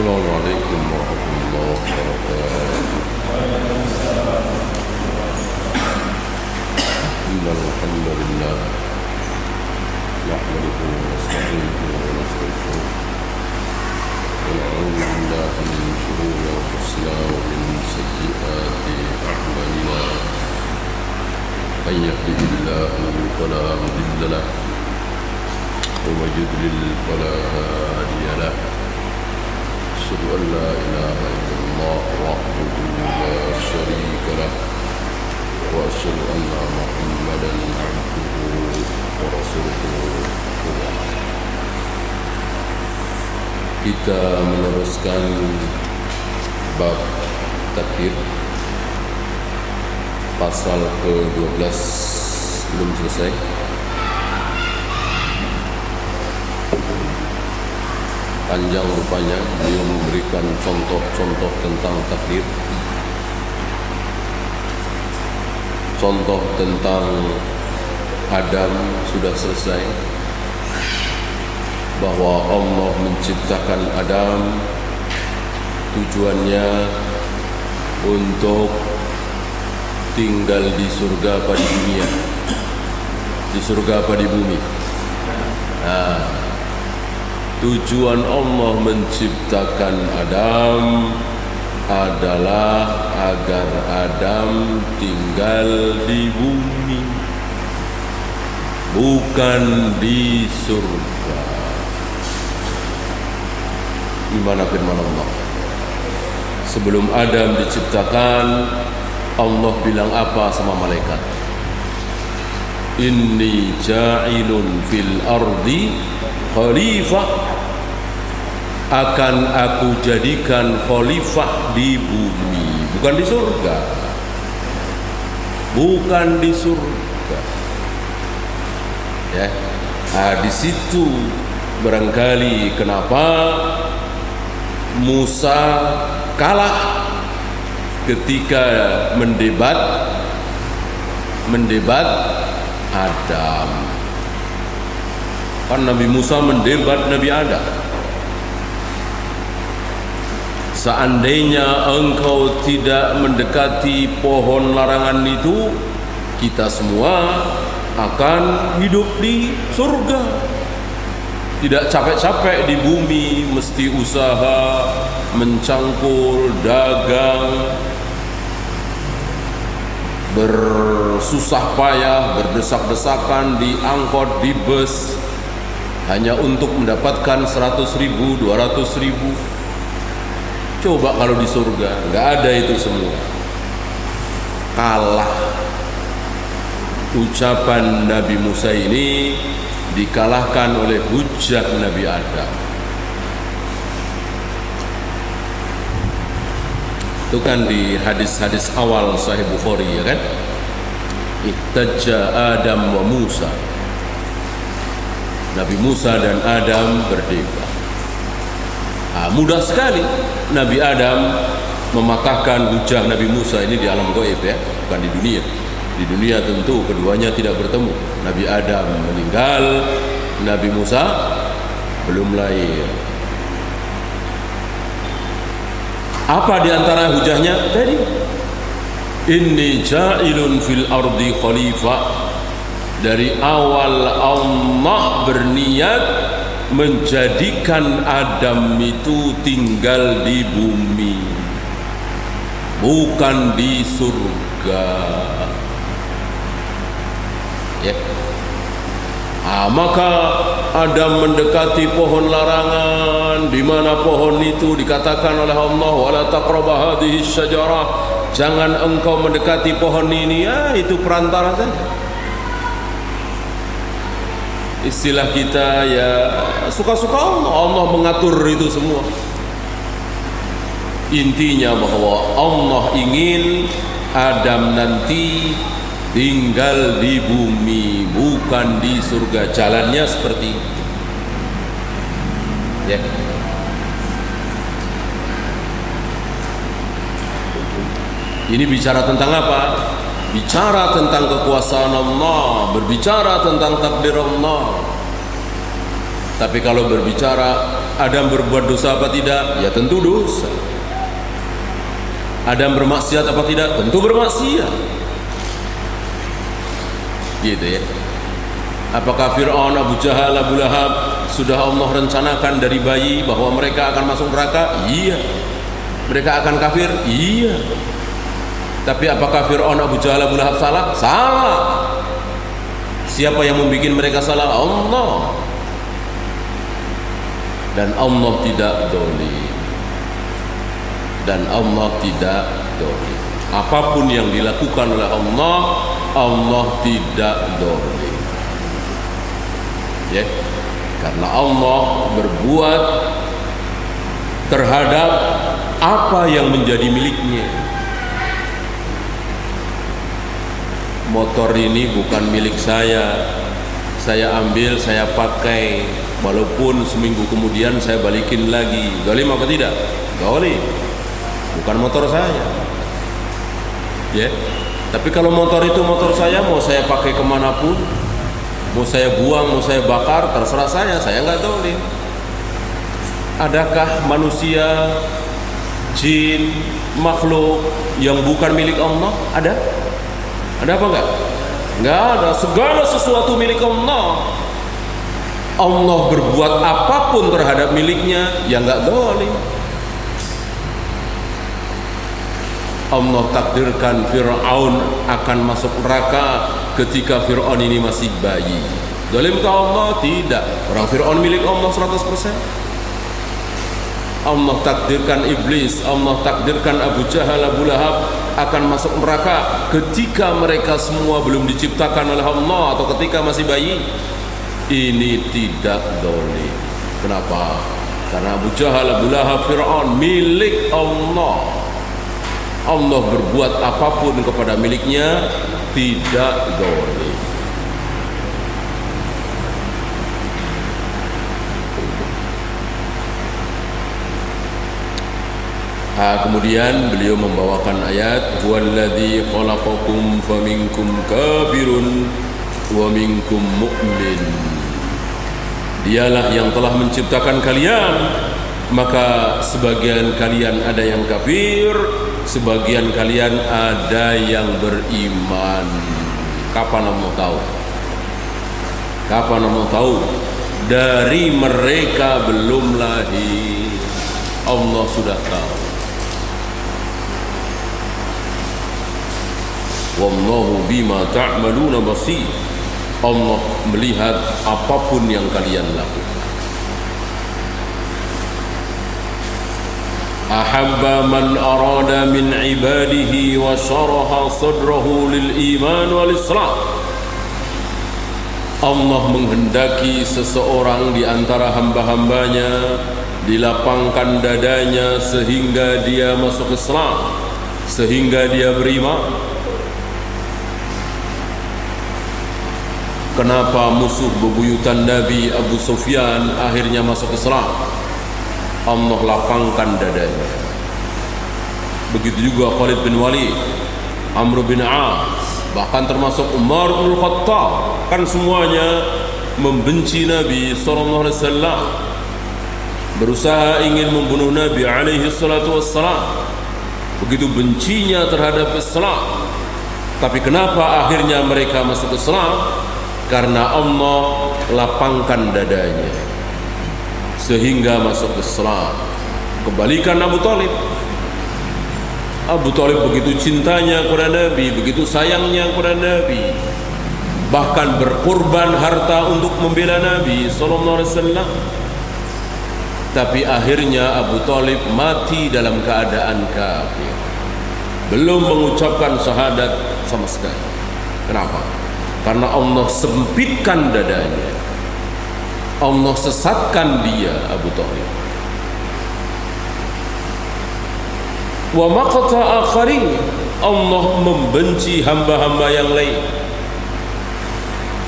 السلام عليكم ورحمة الله وبركاته. إن الحمد لله نحمده ونستعينه ونستغفره ونعوذ بالله من شرور أنفسنا ومن سيئات أعمالنا. من يهده الله فلا مضل له ومن يضلل فلا هادي له. أشهد أن لا إله إلا الله وحده لا شريك له وأشهد أن محمدا عبده ورسوله. Kita meneruskan bab takdir pasal ke-12 belum selesai. Panjang rupanya beliau memberikan contoh-contoh tentang takdir. Contoh tentang Adam sudah selesai, bahwa Allah menciptakan Adam tujuannya untuk tinggal di surga apa di dunia, di surga apa di bumi. Tujuan Allah menciptakan Adam adalah agar Adam tinggal di bumi, bukan di surga. Gimana firman Allah? Sebelum Adam diciptakan, Allah bilang apa sama malaikat? Inni ja'ilun fil ardi khalifah, akan aku jadikan khalifah di bumi, bukan di surga, bukan di surga. Ya, di situ barangkali kenapa Musa kalah ketika mendebat Adam. Kan Nabi Musa mendebat Nabi Adam. Seandainya engkau tidak mendekati pohon larangan itu, kita semua akan hidup di surga. Tidak capek-capek di bumi, mesti usaha, mencangkul, dagang, bersusah payah, berdesak-desakan di angkot, di bus, hanya untuk mendapatkan 100.000, 200.000. Coba kalau di surga, nggak ada itu semua. Kalah. Ucapan Nabi Musa ini dikalahkan oleh hujah Nabi Adam. Itu kan di hadis-hadis awal Sahih Bukhari, ya kan? Ihtajja Adam wa Musa. Nabi Musa dan Adam berdebat. Mudah sekali Nabi Adam mematahkan hujah Nabi Musa ini di alam gaib, ya, bukan di dunia. Di dunia tentu keduanya tidak bertemu. Nabi Adam meninggal, Nabi Musa belum lahir. Apa di antara hujahnya tadi? Inni ja'ilun fil ardi khalifah. Dari awal Allah berniat menjadikan Adam itu tinggal di bumi, bukan di surga. Ya. Maka Adam mendekati pohon larangan, di mana pohon itu dikatakan oleh Allah, wala taqraba hadhihi syajarah, jangan engkau mendekati pohon ini. Ya, itu perantara saja. Istilah kita ya suka-suka Allah, Allah mengatur itu semua. Intinya bahwa Allah ingin Adam nanti tinggal di bumi, bukan di surga. Jalannya seperti itu, ya. Ini bicara tentang apa? Bicara tentang kekuasaan Allah, berbicara tentang takdir Allah. Tapi kalau berbicara Adam berbuat dosa apa tidak? Ya tentu dosa. Adam bermaksiat apa tidak? Tentu bermaksiat. Gitu ya. Apakah Fir'aun, Abu Jahal, Abu Lahab sudah Allah rencanakan dari bayi bahwa mereka akan masuk neraka? Iya. Mereka akan kafir? Iya. Tapi apakah Fir'aun, Abu Jahal, Abu Lahab salah? Salah. Siapa yang membuat mereka salah? Allah. Dan Allah tidak zalim. Dan Allah tidak zalim. Apapun yang dilakukan oleh Allah, Allah tidak zalim. Ya, karena Allah berbuat terhadap apa yang menjadi miliknya. Motor ini bukan milik saya ambil, saya pakai, walaupun seminggu kemudian saya balikin lagi. Zalim apa tidak? Zalim. Bukan motor saya. Ya, tapi kalau motor itu motor saya, mau saya pakai kemanapun, mau saya buang, mau saya bakar, terserah saya nggak zalim. Adakah manusia, jin, makhluk yang bukan milik Allah? Ada? Ada apa enggak? Enggak ada. Segala sesuatu milik Allah. Allah berbuat apapun terhadap miliknya, ya enggak zalim. Allah takdirkan Fir'aun akan masuk neraka ketika Fir'aun ini masih bayi. Zalimkah Allah? Tidak. Orang Fir'aun milik Allah 100%. Allah takdirkan iblis, Allah takdirkan Abu Jahal, Abu Lahab akan masuk neraka ketika mereka semua belum diciptakan oleh Allah atau ketika masih bayi. Ini tidak zalim. Kenapa? Karena Abu Jahal, Abu Lahab, Fir'aun milik Allah. Allah berbuat apapun kepada miliknya, tidak zalim. Kemudian beliau membawakan ayat huwallazi khalaqakum faminkum kafirun wa minkum mu'min. Dialah yang telah menciptakan kalian, maka sebagian kalian ada yang kafir, sebagian kalian ada yang beriman. Kapan mau tahu? Kapan mau tahu? Dari mereka belum lahir, Allah sudah tahu. Wallahu bima ta'maluna basir. Allah melihat apapun yang kalian lakukan. Ahabba man arada min ibadihi wa syaraha sadrahu lil iman wal islam. Allah menghendaki seseorang di antara hamba-hambanya dilapangkan dadanya sehingga dia masuk Islam, sehingga dia beriman. Kenapa musuh bebuyutan Nabi Abu Sufyan akhirnya masuk Islam? Allah lapangkan dadanya. Begitu juga Khalid bin Walid, Amr bin As, bahkan termasuk Umar bin Khattab, kan semuanya membenci Nabi SAW, berusaha ingin membunuh Nabi alaihi salatu wassalam. Begitu bencinya terhadap Islam. Tapi kenapa akhirnya mereka masuk Islam? Karena Allah lapangkan dadanya sehingga masuk Islam. Kebalikan Abu Talib. Abu Talib begitu cintanya kepada Nabi, begitu sayangnya kepada Nabi, bahkan berkorban harta untuk membela Nabi SAW. Tapi akhirnya Abu Talib mati dalam keadaan kafir, belum mengucapkan syahadat sama sekali. Kenapa? Karena Allah sempitkan dadanya, Allah sesatkan dia, Abu Talib. Wa maqta akharin, Allah membenci hamba-hamba yang lain.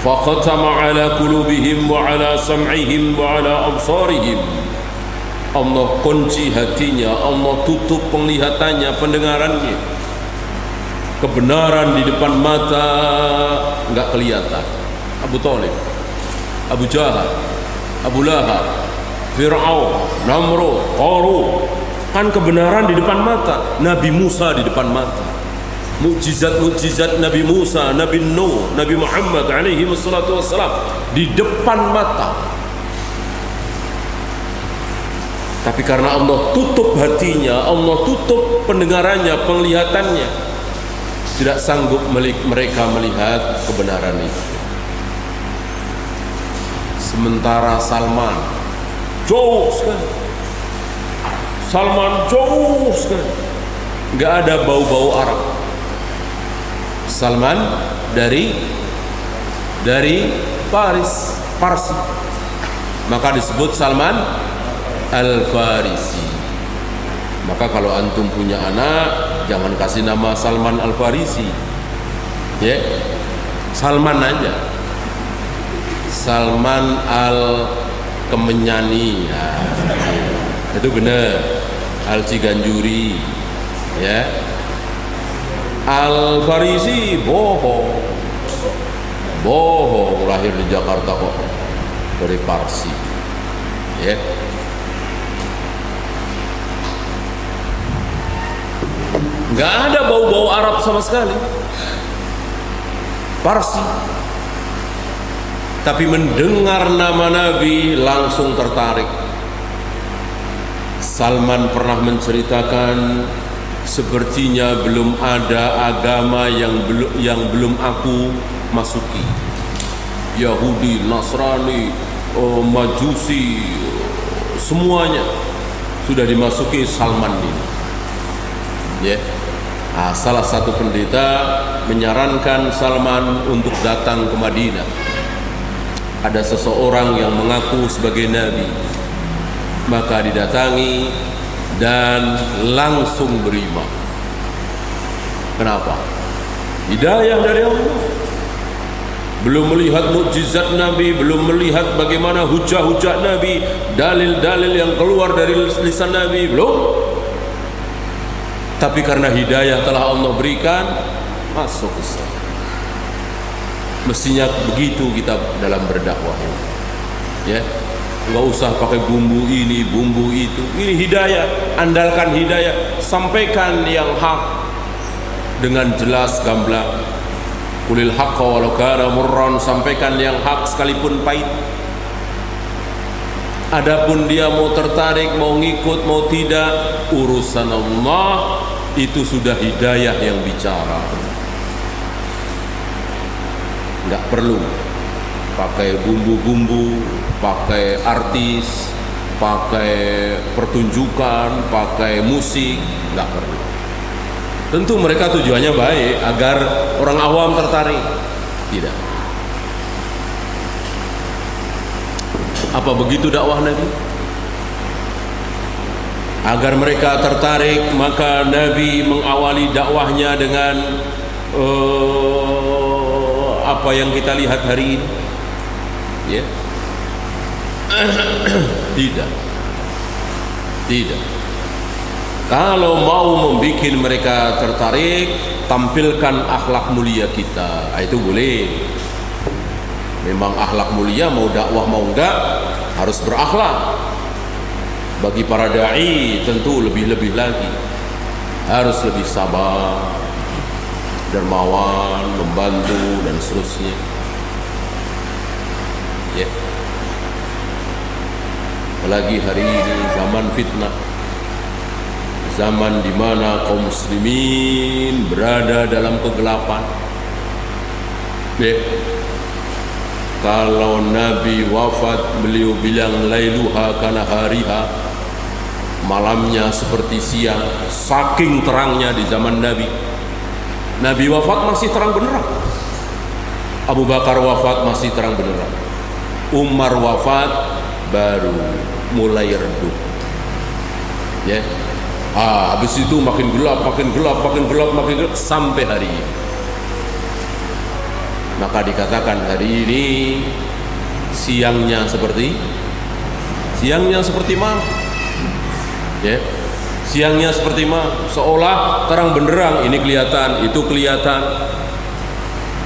Faqatama ala qulubihim wa ala sam'ihim wa ala absarihim. Allah kunci hatinya, Allah tutup penglihatannya, pendengarannya. Kebenaran di depan mata enggak kelihatan. Abu Talib, Abu Jahal, Abu Lahab, Fir'aun, Namrud, Qarun. Kan kebenaran di depan mata. Nabi Musa di depan mata. Mukjizat-mukjizat Nabi Musa, Nabi Nuh, Nabi Muhammad alaihi wassalatu wassalam di depan mata. Tapi karena Allah tutup hatinya, Allah tutup pendengarannya, penglihatannya, tidak sanggup mereka melihat kebenaran itu. Sementara Salman jauh sekali, Salman jauh sekali, nggak ada bau-bau Arab. Salman dari Parsi, maka disebut Salman Al-Farisi. Maka kalau antum punya anak, jangan kasih nama Salman Al-Farisi, ya, Salman aja, Salman Al-Kemenyani, ya, itu benar, Al-Ciganjuri, ya. Al-Farisi bohong, lahir di Jakarta kok, dari Parsi, ya. Nggak ada bau-bau Arab sama sekali, Parsi. Tapi mendengar nama Nabi langsung tertarik. Salman pernah menceritakan, sepertinya belum ada agama yang belum aku masuki. Yahudi, Nasrani, Majusi, semuanya sudah dimasuki Salman ini. Ya. Nah, salah satu pendeta menyarankan Salman untuk datang ke Madinah. Ada seseorang yang mengaku sebagai nabi, maka didatangi dan langsung beriman. Kenapa? Hidayah dari Allah. Belum melihat mukjizat Nabi, belum melihat bagaimana hujah-hujah Nabi, dalil-dalil yang keluar dari lisan Nabi, belum. Tapi karena hidayah telah Allah berikan, masuk Islam. Mestinya begitu kita dalam berdakwah, ya. Nggak usah pakai bumbu ini, bumbu itu. Ini hidayah, andalkan hidayah, sampaikan yang hak dengan jelas gamblang. Qulil haqqa walau kana murran, sampaikan yang hak sekalipun pahit. Adapun dia mau tertarik, mau ngikut, mau tidak, urusan Allah. Itu sudah hidayah yang bicara. Nggak perlu pakai bumbu-bumbu, pakai artis, pakai pertunjukan, pakai musik, nggak perlu. Tentu mereka tujuannya baik agar orang awam tertarik. Tidak. Apa begitu dakwah Nabi? Agar mereka tertarik, maka Nabi mengawali dakwahnya dengan apa yang kita lihat hari ini, ya. Tidak. Kalau mau membuat mereka tertarik, tampilkan akhlak mulia kita. Itu boleh. Memang akhlak mulia, mau dakwah mau enggak, harus berakhlak. Bagi para da'i tentu lebih-lebih lagi, harus lebih sabar, dermawan, membantu dan seterusnya, ya. Apalagi hari ini zaman fitnah, zaman di mana kaum muslimin berada dalam kegelapan, ya. Kalau Nabi wafat, beliau bilang lailuha kana hariha, malamnya seperti siang, saking terangnya di zaman Nabi. Nabi wafat masih terang benderang. Abu Bakar wafat masih terang benderang. Umar wafat baru mulai redup, ya. Habis itu makin gelap sampai hari ini. Maka dikatakan hari ini siangnya seperti malam, ya. Siangnya seperti malam, seolah terang benderang, ini kelihatan, itu kelihatan,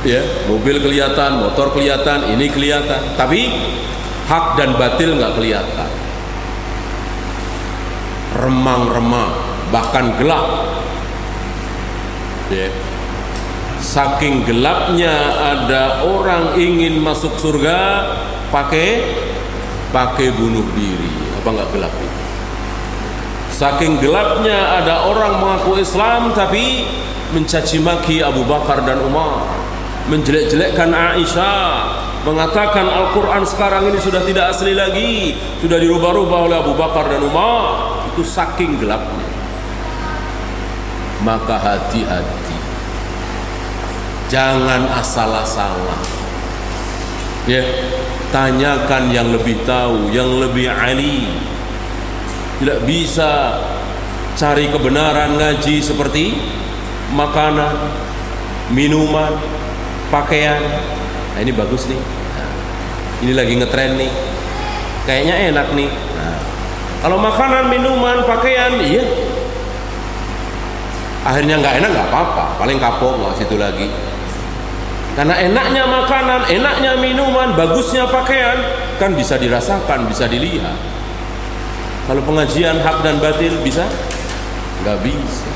ya. Mobil kelihatan, motor kelihatan, ini kelihatan, tapi hak dan batil nggak kelihatan. remang-remang, bahkan gelap. Ya. Saking gelapnya ada orang ingin masuk surga pakai bunuh diri. Apa enggak gelap itu? Saking gelapnya ada orang mengaku Islam tapi mencaci maki Abu Bakar dan Umar, menjelek-jelekkan Aisyah, mengatakan Al-Quran sekarang ini sudah tidak asli lagi, sudah dirubah-rubah oleh Abu Bakar dan Umar. Itu saking gelapnya. Maka hati-hati, jangan asal-asalan. Ya, tanyakan yang lebih tahu, yang lebih alim. Tidak bisa cari kebenaran ngaji seperti makanan, minuman, pakaian. Nah, ini bagus nih. Nah, ini lagi ngetren nih. Kayaknya enak nih. Nah, kalau makanan, minuman, pakaian, iya. Akhirnya nggak enak nggak apa-apa, paling kapok nggak situ lagi. Karena enaknya makanan, enaknya minuman, bagusnya pakaian kan bisa dirasakan, bisa dilihat. Kalau pengajian hak dan batil bisa? Nggak bisa.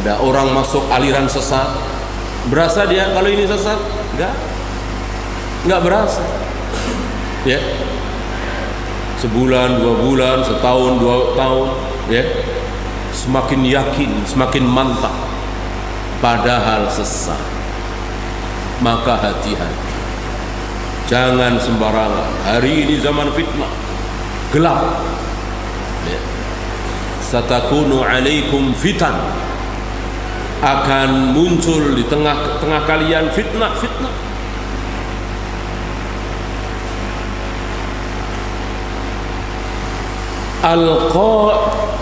Ada orang masuk aliran sesat, berasa dia kalau ini sesat? Nggak berasa. Ya, sebulan, 2 bulan, setahun, 2 tahun, ya, semakin yakin, semakin mantap, padahal sesat. Maka hati-hati, jangan sembarangan. Hari ini zaman fitnah, gelap. Ya. Satakunu alaikum fitan, akan muncul di tengah-tengah kalian fitnah-fitnah.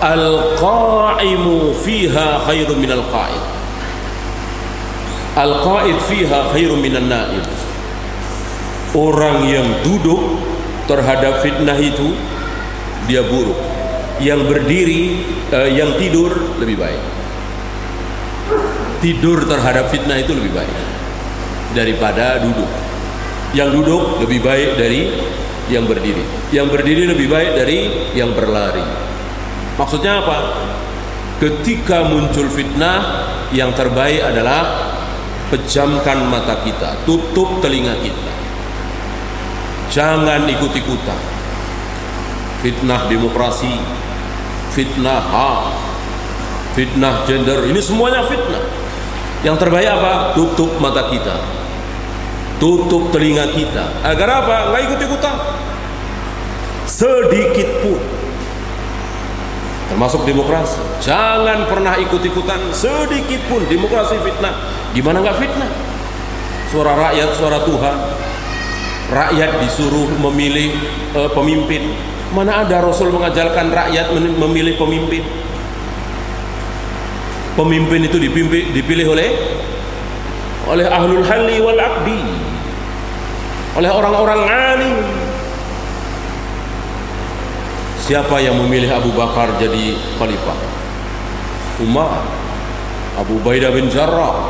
Al-qa'imu fiha khairum minal qa'id. Al-qa'id fiha khairum minan na'id. Orang yang duduk terhadap fitnah itu dia buruk. Yang berdiri, yang tidur lebih baik. Tidur terhadap fitnah itu lebih baik daripada duduk. Yang duduk lebih baik dari yang berdiri. Yang berdiri lebih baik dari yang berlari. Maksudnya apa? Ketika muncul fitnah, yang terbaik adalah pejamkan mata kita, tutup telinga kita. Jangan ikut-ikutan. Fitnah demokrasi, fitnah HAM, fitnah gender, ini semuanya fitnah. Yang terbaik apa? Tutup mata kita, tutup telinga kita. Agar apa? Nggak ikut-ikutan sedikit pun. Termasuk demokrasi, jangan pernah ikut-ikutan sedikit pun. Demokrasi fitnah. Gimana nggak fitnah? Suara rakyat, suara Tuhan. Rakyat disuruh memilih pemimpin. Mana ada Rasul mengajarkan rakyat memilih pemimpin? Pemimpin itu dipilih oleh ahlul halli wal aqdi, oleh orang-orang alim. Siapa yang memilih Abu Bakar jadi khalifah? Umar, Abu Ubaidah bin Jarrah,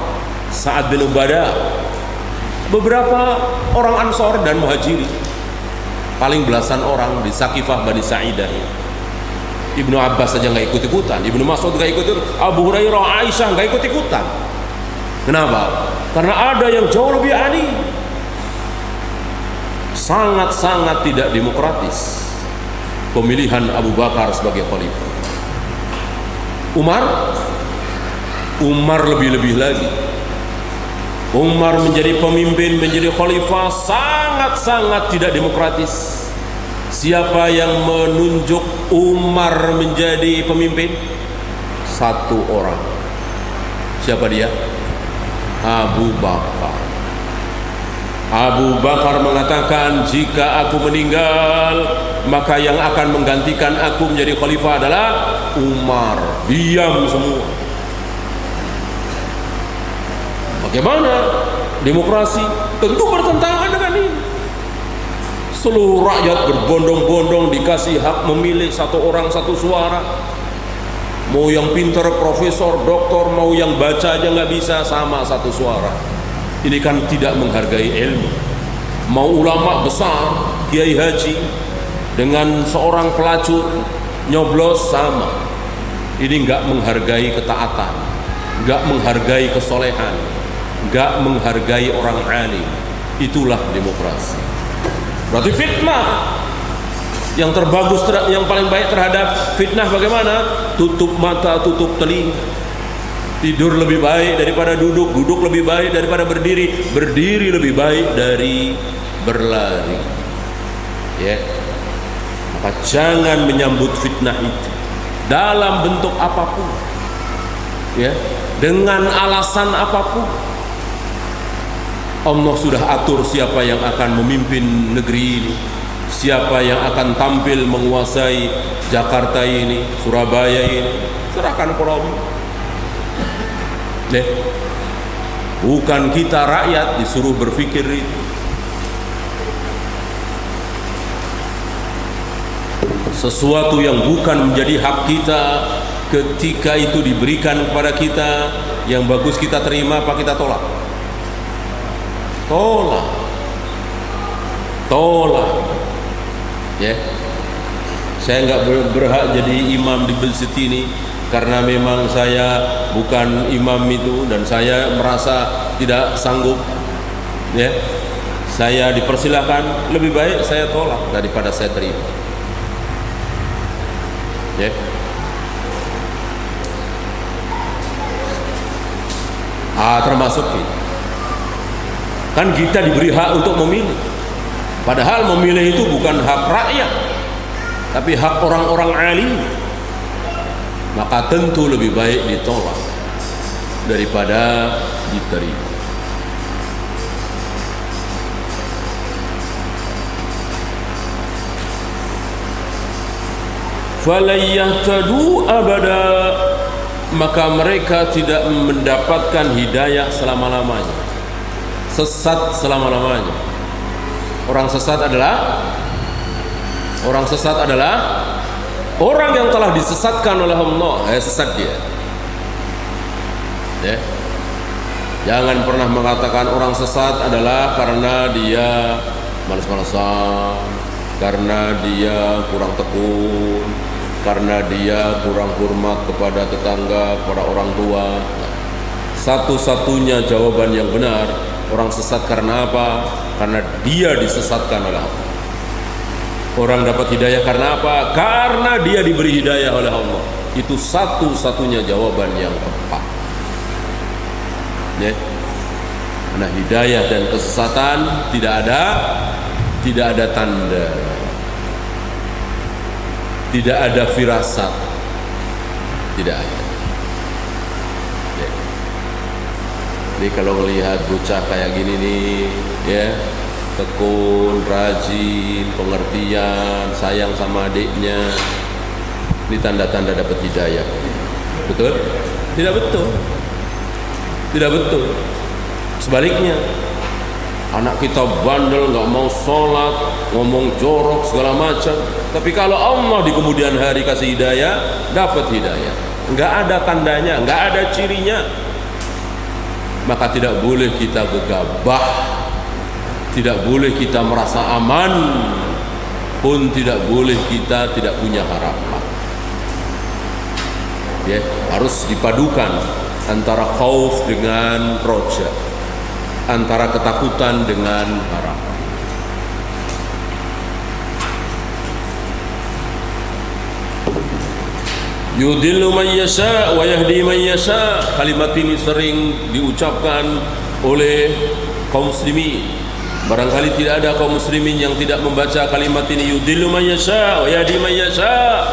Sa'ad bin Ubadah, beberapa orang Ansor dan Muhajirin, paling belasan orang di Saqifah Bani Sa'idah. Ibnu Abbas saja nggak ikut-ikutan, Ibnu Mas'ud nggak ikut-ikutan, Abu Hurairah, Aisyah nggak ikut-ikutan. Kenapa? Karena ada yang jauh lebih alim. Sangat-sangat tidak demokratis pemilihan Abu Bakar sebagai khalifah. Umar lebih-lebih lagi. Umar menjadi pemimpin, menjadi khalifah, sangat-sangat tidak demokratis. Siapa yang menunjuk Umar menjadi pemimpin? Satu orang. Siapa dia? Abu Bakar. Abu Bakar mengatakan, jika aku meninggal, maka yang akan menggantikan aku menjadi khalifah adalah Umar. Diam semua. Bagaimana demokrasi? Tentu bertentangan dengan ini. Seluruh rakyat berbondong-bondong dikasih hak memilih, satu orang satu suara. Mau yang pintar, profesor, doktor, mau yang baca aja nggak bisa, sama satu suara. Ini kan tidak menghargai ilmu. Mau ulama besar, kiai haji, dengan seorang pelacur, nyoblos sama. Ini nggak menghargai ketaatan, nggak menghargai kesolehan, nggak menghargai orang alim. Itulah demokrasi. Berarti fitnah yang terbagus, yang paling baik terhadap fitnah bagaimana? Tutup mata, tutup telinga. Tidur lebih baik daripada duduk, duduk lebih baik daripada berdiri, berdiri lebih baik dari berlari. Ya, maka jangan menyambut fitnah itu dalam bentuk apapun, ya, dengan alasan apapun. Allah sudah atur siapa yang akan memimpin negeri ini, siapa yang akan tampil menguasai Jakarta ini, Surabaya ini. Serahkan kepada Allah. Bukan kita rakyat disuruh berpikir itu. Sesuatu yang bukan menjadi hak kita, ketika itu diberikan kepada kita, yang bagus kita terima apa kita tolak? Tolak. Ya, saya nggak berhak jadi imam di masjid ini karena memang saya bukan imam itu dan saya merasa tidak sanggup. Ya, saya dipersilahkan, lebih baik saya tolak daripada saya terima. Ya, termasuk kita. Kan kita diberi hak untuk memilih. Padahal memilih itu bukan hak rakyat, tapi hak orang-orang alim. Maka tentu lebih baik ditolak daripada diterima. Falayahtadu abada, maka mereka tidak mendapatkan hidayah selama-lamanya, sesat selama-lamanya. Orang sesat adalah orang yang telah disesatkan oleh Allah. Sesat dia. Ya. Jangan pernah mengatakan orang sesat adalah karena dia malas-malasan, karena dia kurang tekun, karena dia kurang hormat kepada tetangga, kepada orang tua. Satu-satunya jawaban yang benar, orang sesat karena apa? Karena dia disesatkan oleh Allah. Orang dapat hidayah karena apa? Karena dia diberi hidayah oleh Allah. Itu satu-satunya jawaban yang tepat. Ya. Karena hidayah dan kesesatan tidak ada tanda, tidak ada firasat, tidak ada. Ya. Jadi kalau melihat bocah kayak gini nih, ya, tekun, rajin, pengertian, sayang sama adiknya, ini tanda-tanda dapat hidayah. Betul? Tidak betul. Tidak betul. Sebaliknya, anak kita bandel, nggak mau sholat, ngomong jorok segala macam. Tapi kalau Allah di kemudian hari kasih hidayah, dapat hidayah. Nggak ada tandanya, nggak ada cirinya. Maka tidak boleh kita gegabah, tidak boleh kita merasa aman, pun tidak boleh kita tidak punya harapan. Ya, harus dipadukan antara khauf dengan roja, antara ketakutan dengan harapan. Yudillu man yasha wa yahdi man yasha. Kalimat ini sering diucapkan oleh kaum muslimin. Barangkali tidak ada kaum muslimin yang tidak membaca kalimat ini. Yudillu man yasha wa yahdi man yasha.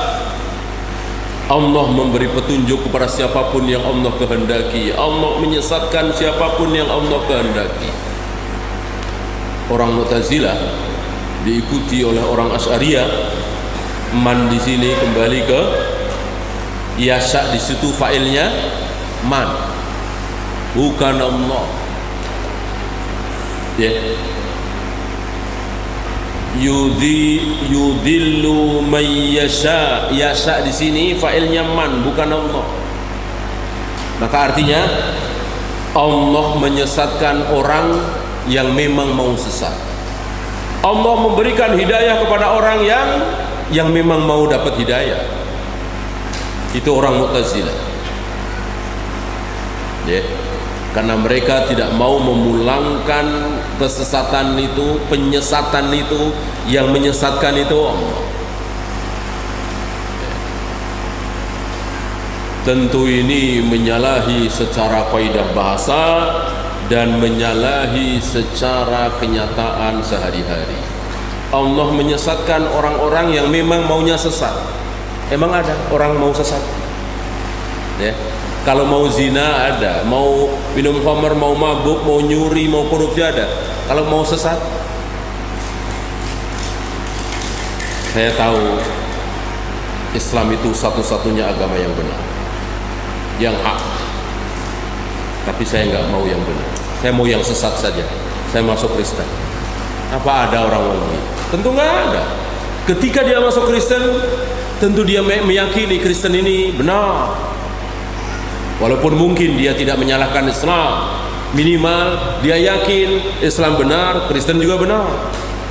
Allah memberi petunjuk kepada siapapun yang Allah kehendaki. Allah menyesatkan siapapun yang Allah kehendaki. Orang Mu'tazilah diikuti oleh orang Asy'ariyah. Man di sini kembali ke yasha, di situ fa'ilnya man, bukan Allah. Ya. Yudillu man yasha, yasha di sini fa'ilnya man, bukan Allah. Maka artinya Allah menyesatkan orang yang memang mau sesat. Allah memberikan hidayah kepada orang yang memang mau dapat hidayah. Itu orang Mu'tazilah. Ya. Karena mereka tidak mau memulangkan kesesatan itu, penyesatan itu, yang menyesatkan itu Allah. Tentu ini menyalahi secara kaidah bahasa dan menyalahi secara kenyataan sehari-hari. Allah menyesatkan orang-orang yang memang maunya sesat. Emang ada orang mau sesat? Ya. Kalau mau zina ada, mau minum khamar, mau mabuk, mau nyuri, mau korupsi ada. Kalau mau sesat, saya tahu Islam itu satu-satunya agama yang benar, yang hak. Tapi saya nggak mau yang benar. Saya mau yang sesat saja. Saya masuk Kristen. Apa ada orang begitu? Tentu nggak ada. Ketika dia masuk Kristen, tentu dia meyakini Kristen ini benar. Walaupun mungkin dia tidak menyalahkan Islam, minimal dia yakin Islam benar, Kristen juga benar,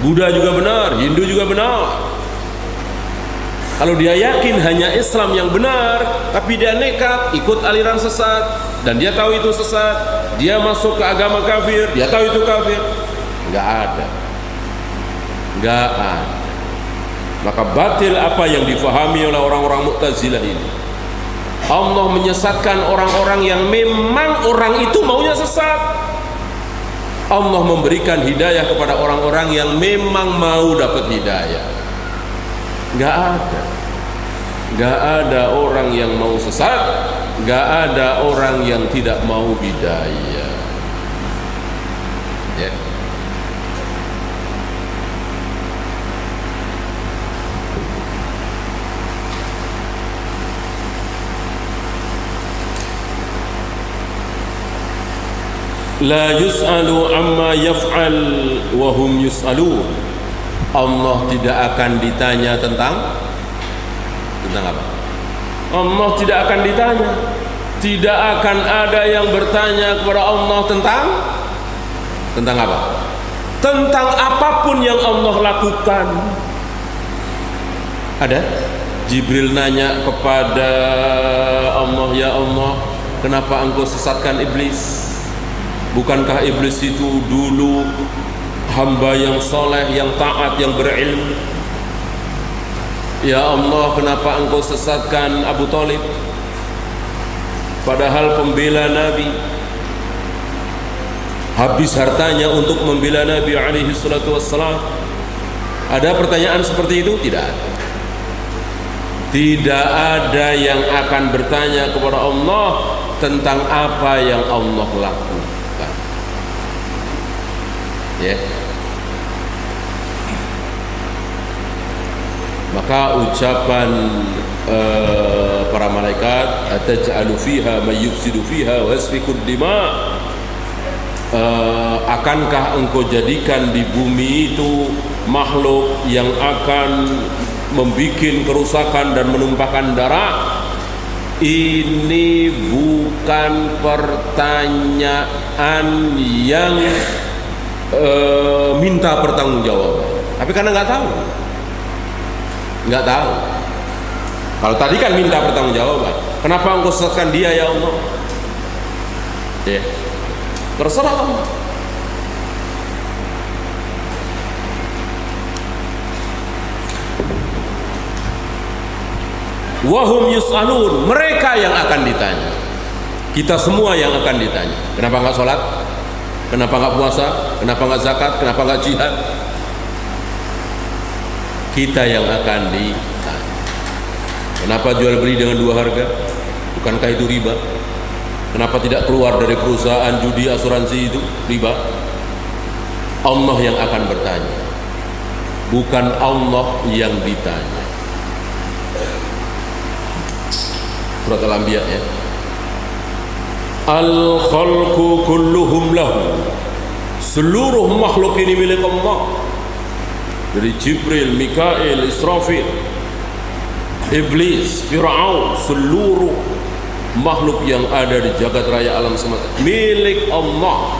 Buddha juga benar, Hindu juga benar. Kalau dia yakin hanya Islam yang benar, tapi dia nekat ikut aliran sesat, dan dia tahu itu sesat, dia masuk ke agama kafir, dia tahu itu kafir, nggak ada. Maka batil apa yang difahami oleh orang-orang Mu'tazilah ini. Allah menyesatkan orang-orang yang memang orang itu maunya sesat. Allah memberikan hidayah kepada orang-orang yang memang mau dapat hidayah. Nggak ada orang yang mau sesat, nggak ada orang yang tidak mau hidayah. Ya. La yus'alu amma yaf'al wa hum yus'alun. Allah tidak akan ditanya tentang apa? Allah tidak akan ditanya. Tidak akan ada yang bertanya kepada Allah tentang apa? Tentang apapun yang Allah lakukan. Ada? Jibril nanya kepada Allah, ya Allah, kenapa engkau sesatkan iblis? Bukankah iblis itu dulu hamba yang soleh, yang taat, yang berilmu? Ya Allah, kenapa engkau sesatkan Abu Thalib? Padahal pembela Nabi, habis hartanya untuk membela Nabi alaihi salatu wassalam. Ada pertanyaan seperti itu? Tidak ada. Tidak ada yang akan bertanya kepada Allah tentang apa yang Allah lakukan. Ya. Maka ucapan para malaikat, ataj'alu fiha may yufsidu fiha wa yasfiku dima, akankah engkau jadikan di bumi itu makhluk yang akan membuat kerusakan dan menumpahkan darah? Ini bukan pertanyaan yang minta pertanggungjawaban, tapi karena nggak tahu. Kalau tadi kan minta pertanggungjawaban, kenapa engkau sesatkan dia ya Allah? Ya, terserah Allah. Wahum yus'alun, mereka yang akan ditanya. Kita semua yang akan ditanya. Kenapa nggak sholat? Kenapa nggak puasa? Kenapa nggak zakat? Kenapa nggak jihad? Kita yang akan ditanya. Kenapa jual beli dengan dua harga? Bukankah itu riba? Kenapa tidak keluar dari perusahaan judi asuransi itu riba? Allah yang akan bertanya, bukan Allah yang ditanya. Surat Al-Anbiya ya. Al-khalqu kulluhum lahu, seluruh makhluk ini milik Allah. Dari Jibril, Mikail, Israfil, Iblis, Fir'aun, seluruh makhluk yang ada di jagat raya alam semesta milik Allah.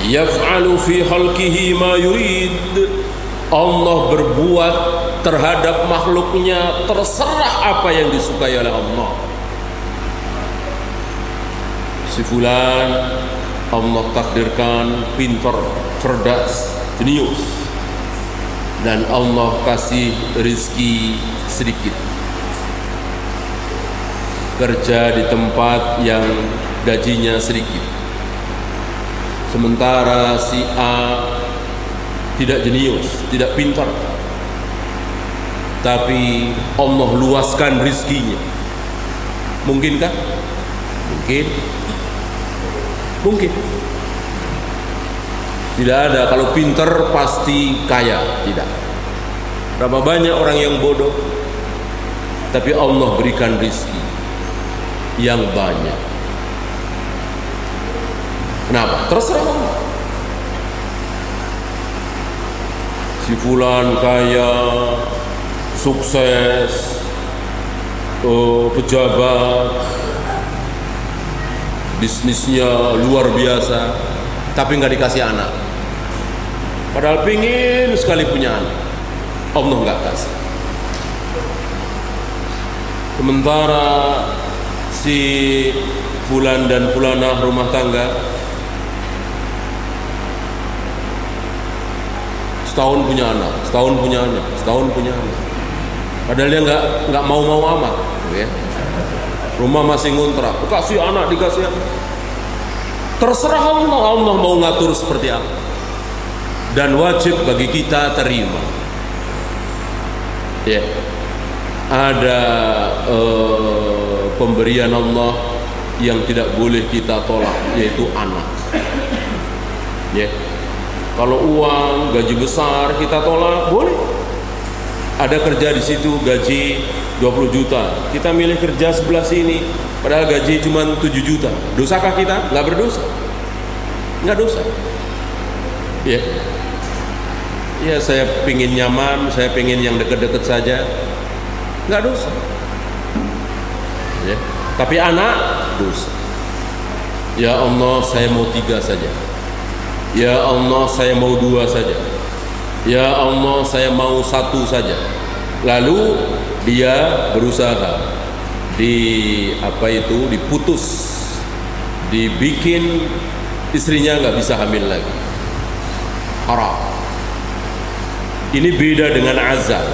Yaf'alu fi khalqihi ma yurid, Allah berbuat terhadap makhluknya terserah apa yang disukai oleh Allah. Si fulan Allah takdirkan pintar, cerdas, jenius, dan Allah kasih rezeki sedikit, kerja di tempat yang gajinya sedikit. Sementara si A tidak jenius, tidak pintar, tapi Allah luaskan rezekinya. Mungkinkah? Mungkin. Mungkin. Tidak ada kalau pintar pasti kaya, tidak. Berapa banyak orang yang bodoh, tapi Allah berikan rezeki yang banyak. Kenapa? Terserah Allah. Si fulan kaya, sukses, pejabat, bisnisnya luar biasa, tapi nggak dikasih anak. Padahal pingin sekali punya anak, Allah nggak kasih. Sementara si fulan dan fulanah rumah tangga setahun punya anak, setahun punya anak, setahun punya anak. Padahal dia nggak mau amat, ya. Rumah masih ngontrak, kasih anak, dikasih anak. Terserah Allah, Allah mau ngatur seperti apa. Dan wajib bagi kita terima. Ya, ada pemberian Allah yang tidak boleh kita tolak, yaitu anak. Ya. Kalau uang, gaji besar kita tolak, boleh. Ada kerja di situ gaji 20 juta. Kita milih kerja sebelah sini, padahal gaji cuma 7 juta. Dosakah kita? Nggak berdosa. Nggak dosa. Ya. Ya, saya pingin nyaman, saya pingin yang dekat-dekat saja. Nggak dosa. Ya. Tapi anak dosa. Ya Allah, saya mau 3 saja. Ya Allah, saya mau 2 saja. Ya Allah, saya mau 1 saja. Lalu dia berusaha diputus, dibikin istrinya nggak bisa hamil lagi. Haram. Ini beda dengan azal.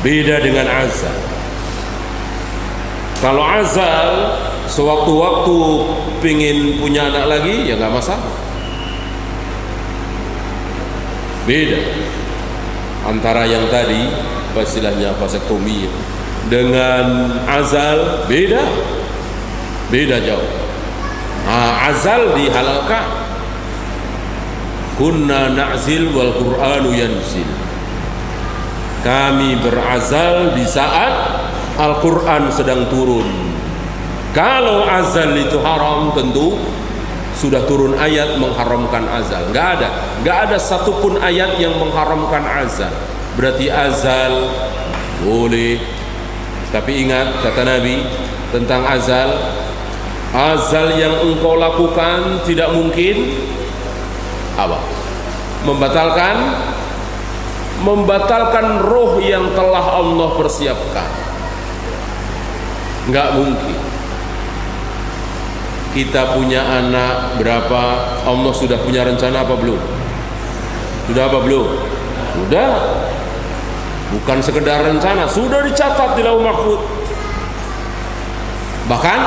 Beda dengan azal. Kalau azal sewaktu-waktu pingin punya anak lagi, ya nggak masalah. Beda antara yang tadi, istilahnya vasektomi, dengan azal, beda jauh. Azal dihalalkan. Kunna na'zil wal Qur'anu yanzil. Kami berazal di saat Al-Quran sedang turun. Kalau azal itu haram, tentu sudah turun ayat mengharamkan azal. Nggak ada satupun ayat yang mengharamkan azal. Berarti azal boleh. Tapi ingat kata Nabi tentang azal, azal yang engkau lakukan tidak mungkin apa? Membatalkan roh yang telah Allah persiapkan. Nggak mungkin. Kita punya anak berapa, Allah sudah punya rencana apa belum? Sudah apa belum? Sudah. Bukan sekedar rencana, sudah dicatat di Lauh Mahfuz. Bahkan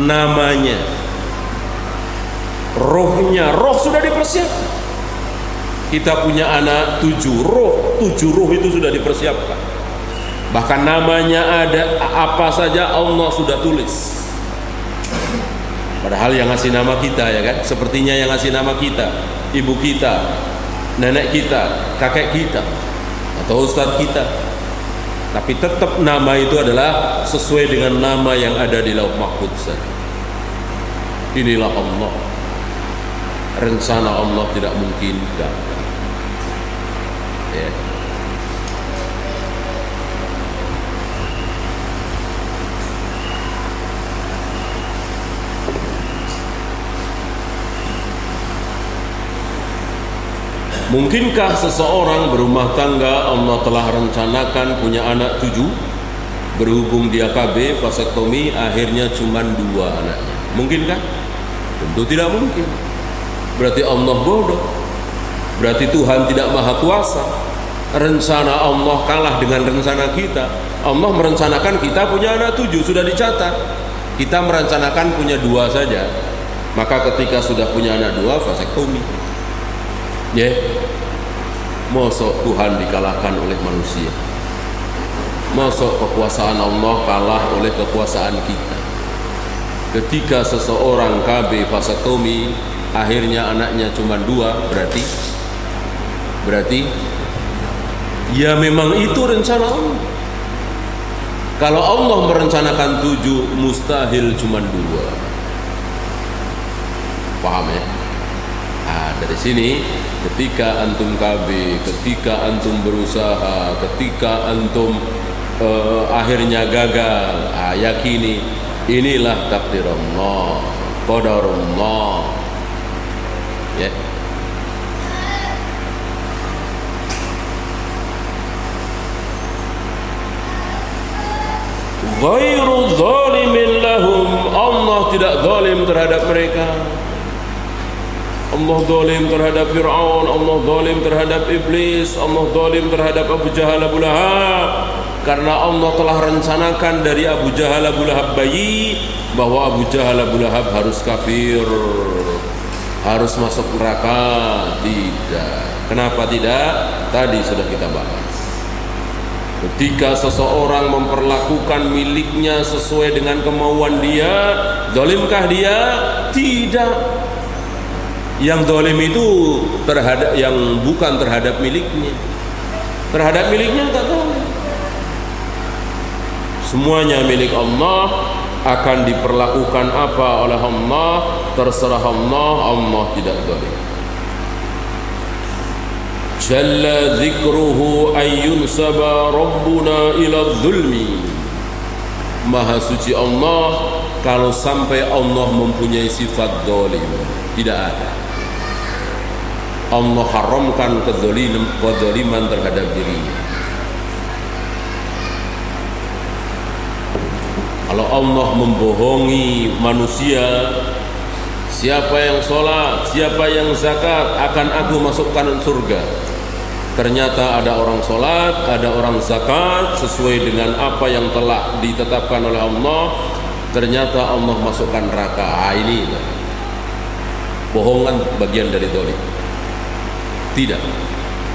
namanya, roh sudah dipersiapkan. Kita punya anak 7 roh itu sudah dipersiapkan. Bahkan namanya ada apa saja Allah sudah tulis. Padahal yang ngasih nama kita, ya kan, sepertinya yang ngasih nama kita ibu kita, nenek kita, kakek kita, atau ustadz kita. Tapi tetap nama itu adalah sesuai dengan nama yang ada di Lauh Mahfuz. Inilah Allah. Rencana Allah tidak mungkin gagal. Ya. Mungkinkah seseorang berumah tangga Allah telah rencanakan punya anak 7, berhubung dia KB vasektomi akhirnya cuma 2 anaknya? Mungkinkah? Tentu tidak mungkin. Berarti Allah bodoh. Berarti Tuhan tidak maha kuasa. Rencana Allah kalah dengan rencana kita. Allah merencanakan kita punya anak 7, sudah dicatat. Kita merencanakan punya 2 saja. Maka ketika sudah punya anak 2, vasektomi. Mosok Tuhan dikalahkan oleh manusia? Mosok kekuasaan Allah kalah oleh kekuasaan kita? Ketika seseorang KB vasektomi akhirnya anaknya cuma 2, berarti ya memang itu rencana Allah. Kalau Allah merencanakan 7, mustahil cuma 2. Paham ya? Dari sini ketika antum KB, ketika antum berusaha, ketika antum akhirnya gagal, yakini inilah takdir Allah, qadarullah. Ya. Ghairu zalimin lahum, Allah tidak zalim terhadap mereka. Allah zalim terhadap Fir'aun, Allah zalim terhadap Iblis, Allah zalim terhadap Abu Jahal Abu Lahab. Karena Allah telah rencanakan dari Abu Jahal Abu Lahab bayi bahwa Abu Jahal Abu Lahab harus kafir, harus masuk neraka. Tidak. Kenapa tidak? Tadi sudah kita bahas. Ketika seseorang memperlakukan miliknya sesuai dengan kemauan dia, zalimkah dia? Tidak. Yang zalim itu terhadap yang bukan terhadap miliknya. Terhadap miliknya tak zalim. Semuanya milik Allah, akan diperlakukan apa oleh Allah, terserah Allah, Allah tidak zalim. Jalla dzikruhu ayyunsaba rabbuna ila dzulmi. Maha suci Allah kalau sampai Allah mempunyai sifat zalim, tidak ada. Allah haramkan kezaliman terhadap dirinya. Kalau Allah membohongi manusia, siapa yang sholat, siapa yang zakat akan aku masukkan surga. Ternyata ada orang sholat, ada orang zakat sesuai dengan apa yang telah ditetapkan oleh Allah. Ternyata Allah masukkan neraka. Ini bohongan bagian dari zalim. Tidak,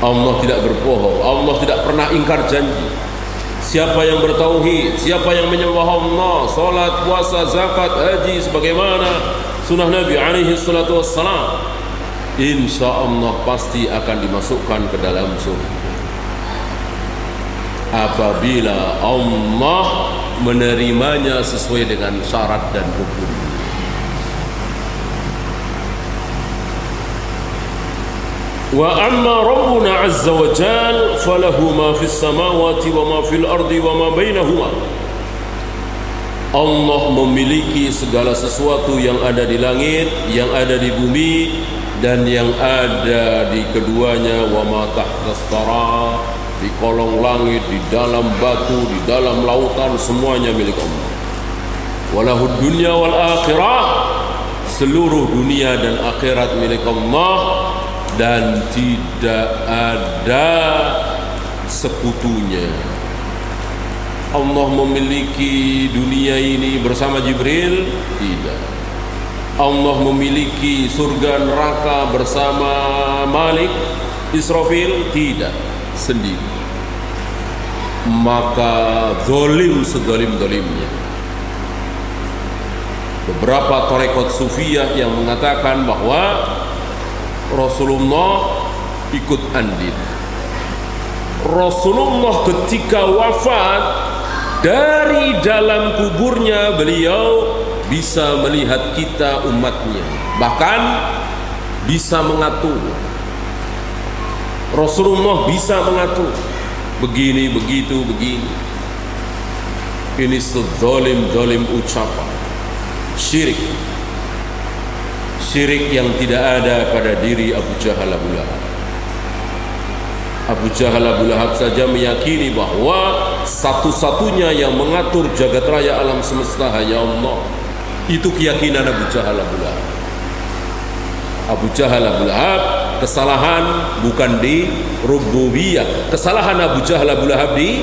Allah tidak berbohong. Allah tidak pernah ingkar janji. Siapa yang bertauhid, siapa yang menyembah Allah, salat, puasa, zakat, haji sebagaimana sunnah Nabi alaihi salatu wassalam, insya Allah pasti akan dimasukkan ke dalam surga. Apabila Allah menerimanya sesuai dengan syarat dan hukum. Wa amma Rabbuna azza wa jal falahu ma fis samawati wa ma fil ardi wa ma bainahuma. Allah memiliki segala sesuatu yang ada di langit, yang ada di bumi, dan yang ada di keduanya. Wa ma tahtas thara, di kolong langit, di dalam batu, di dalam lautan, semuanya milik Allah. Walahud dunya wal akhirah, seluruh dunia dan akhirat milik Allah. Dan tidak ada sekutunya. Allah memiliki dunia ini bersama Jibril? Tidak. Allah memiliki surga neraka bersama Malik Israfil? Tidak. Sendiri. Maka zalim sezalim-zalimnya. Beberapa tarekat sufiyah yang mengatakan bahwa Rasulullah ikut andin. Rasulullah ketika wafat, dari dalam kuburnya beliau bisa melihat kita umatnya, bahkan bisa mengatur. Rasulullah bisa mengatur begini, begitu, begini. Ini sezalim-zalim ucapan syirik. Syirik yang tidak ada pada diri Abu Jahal Abu Lahab. Abu Jahal, Abu Lahab saja meyakini bahwa satu-satunya yang mengatur jagat raya alam semesta hanya Allah. Itu keyakinan Abu Jahal, Abu Lahab. Abu Jahal, Abu Lahab, kesalahan bukan di rububiyah, kesalahan Abu Jahal, Abu Lahab di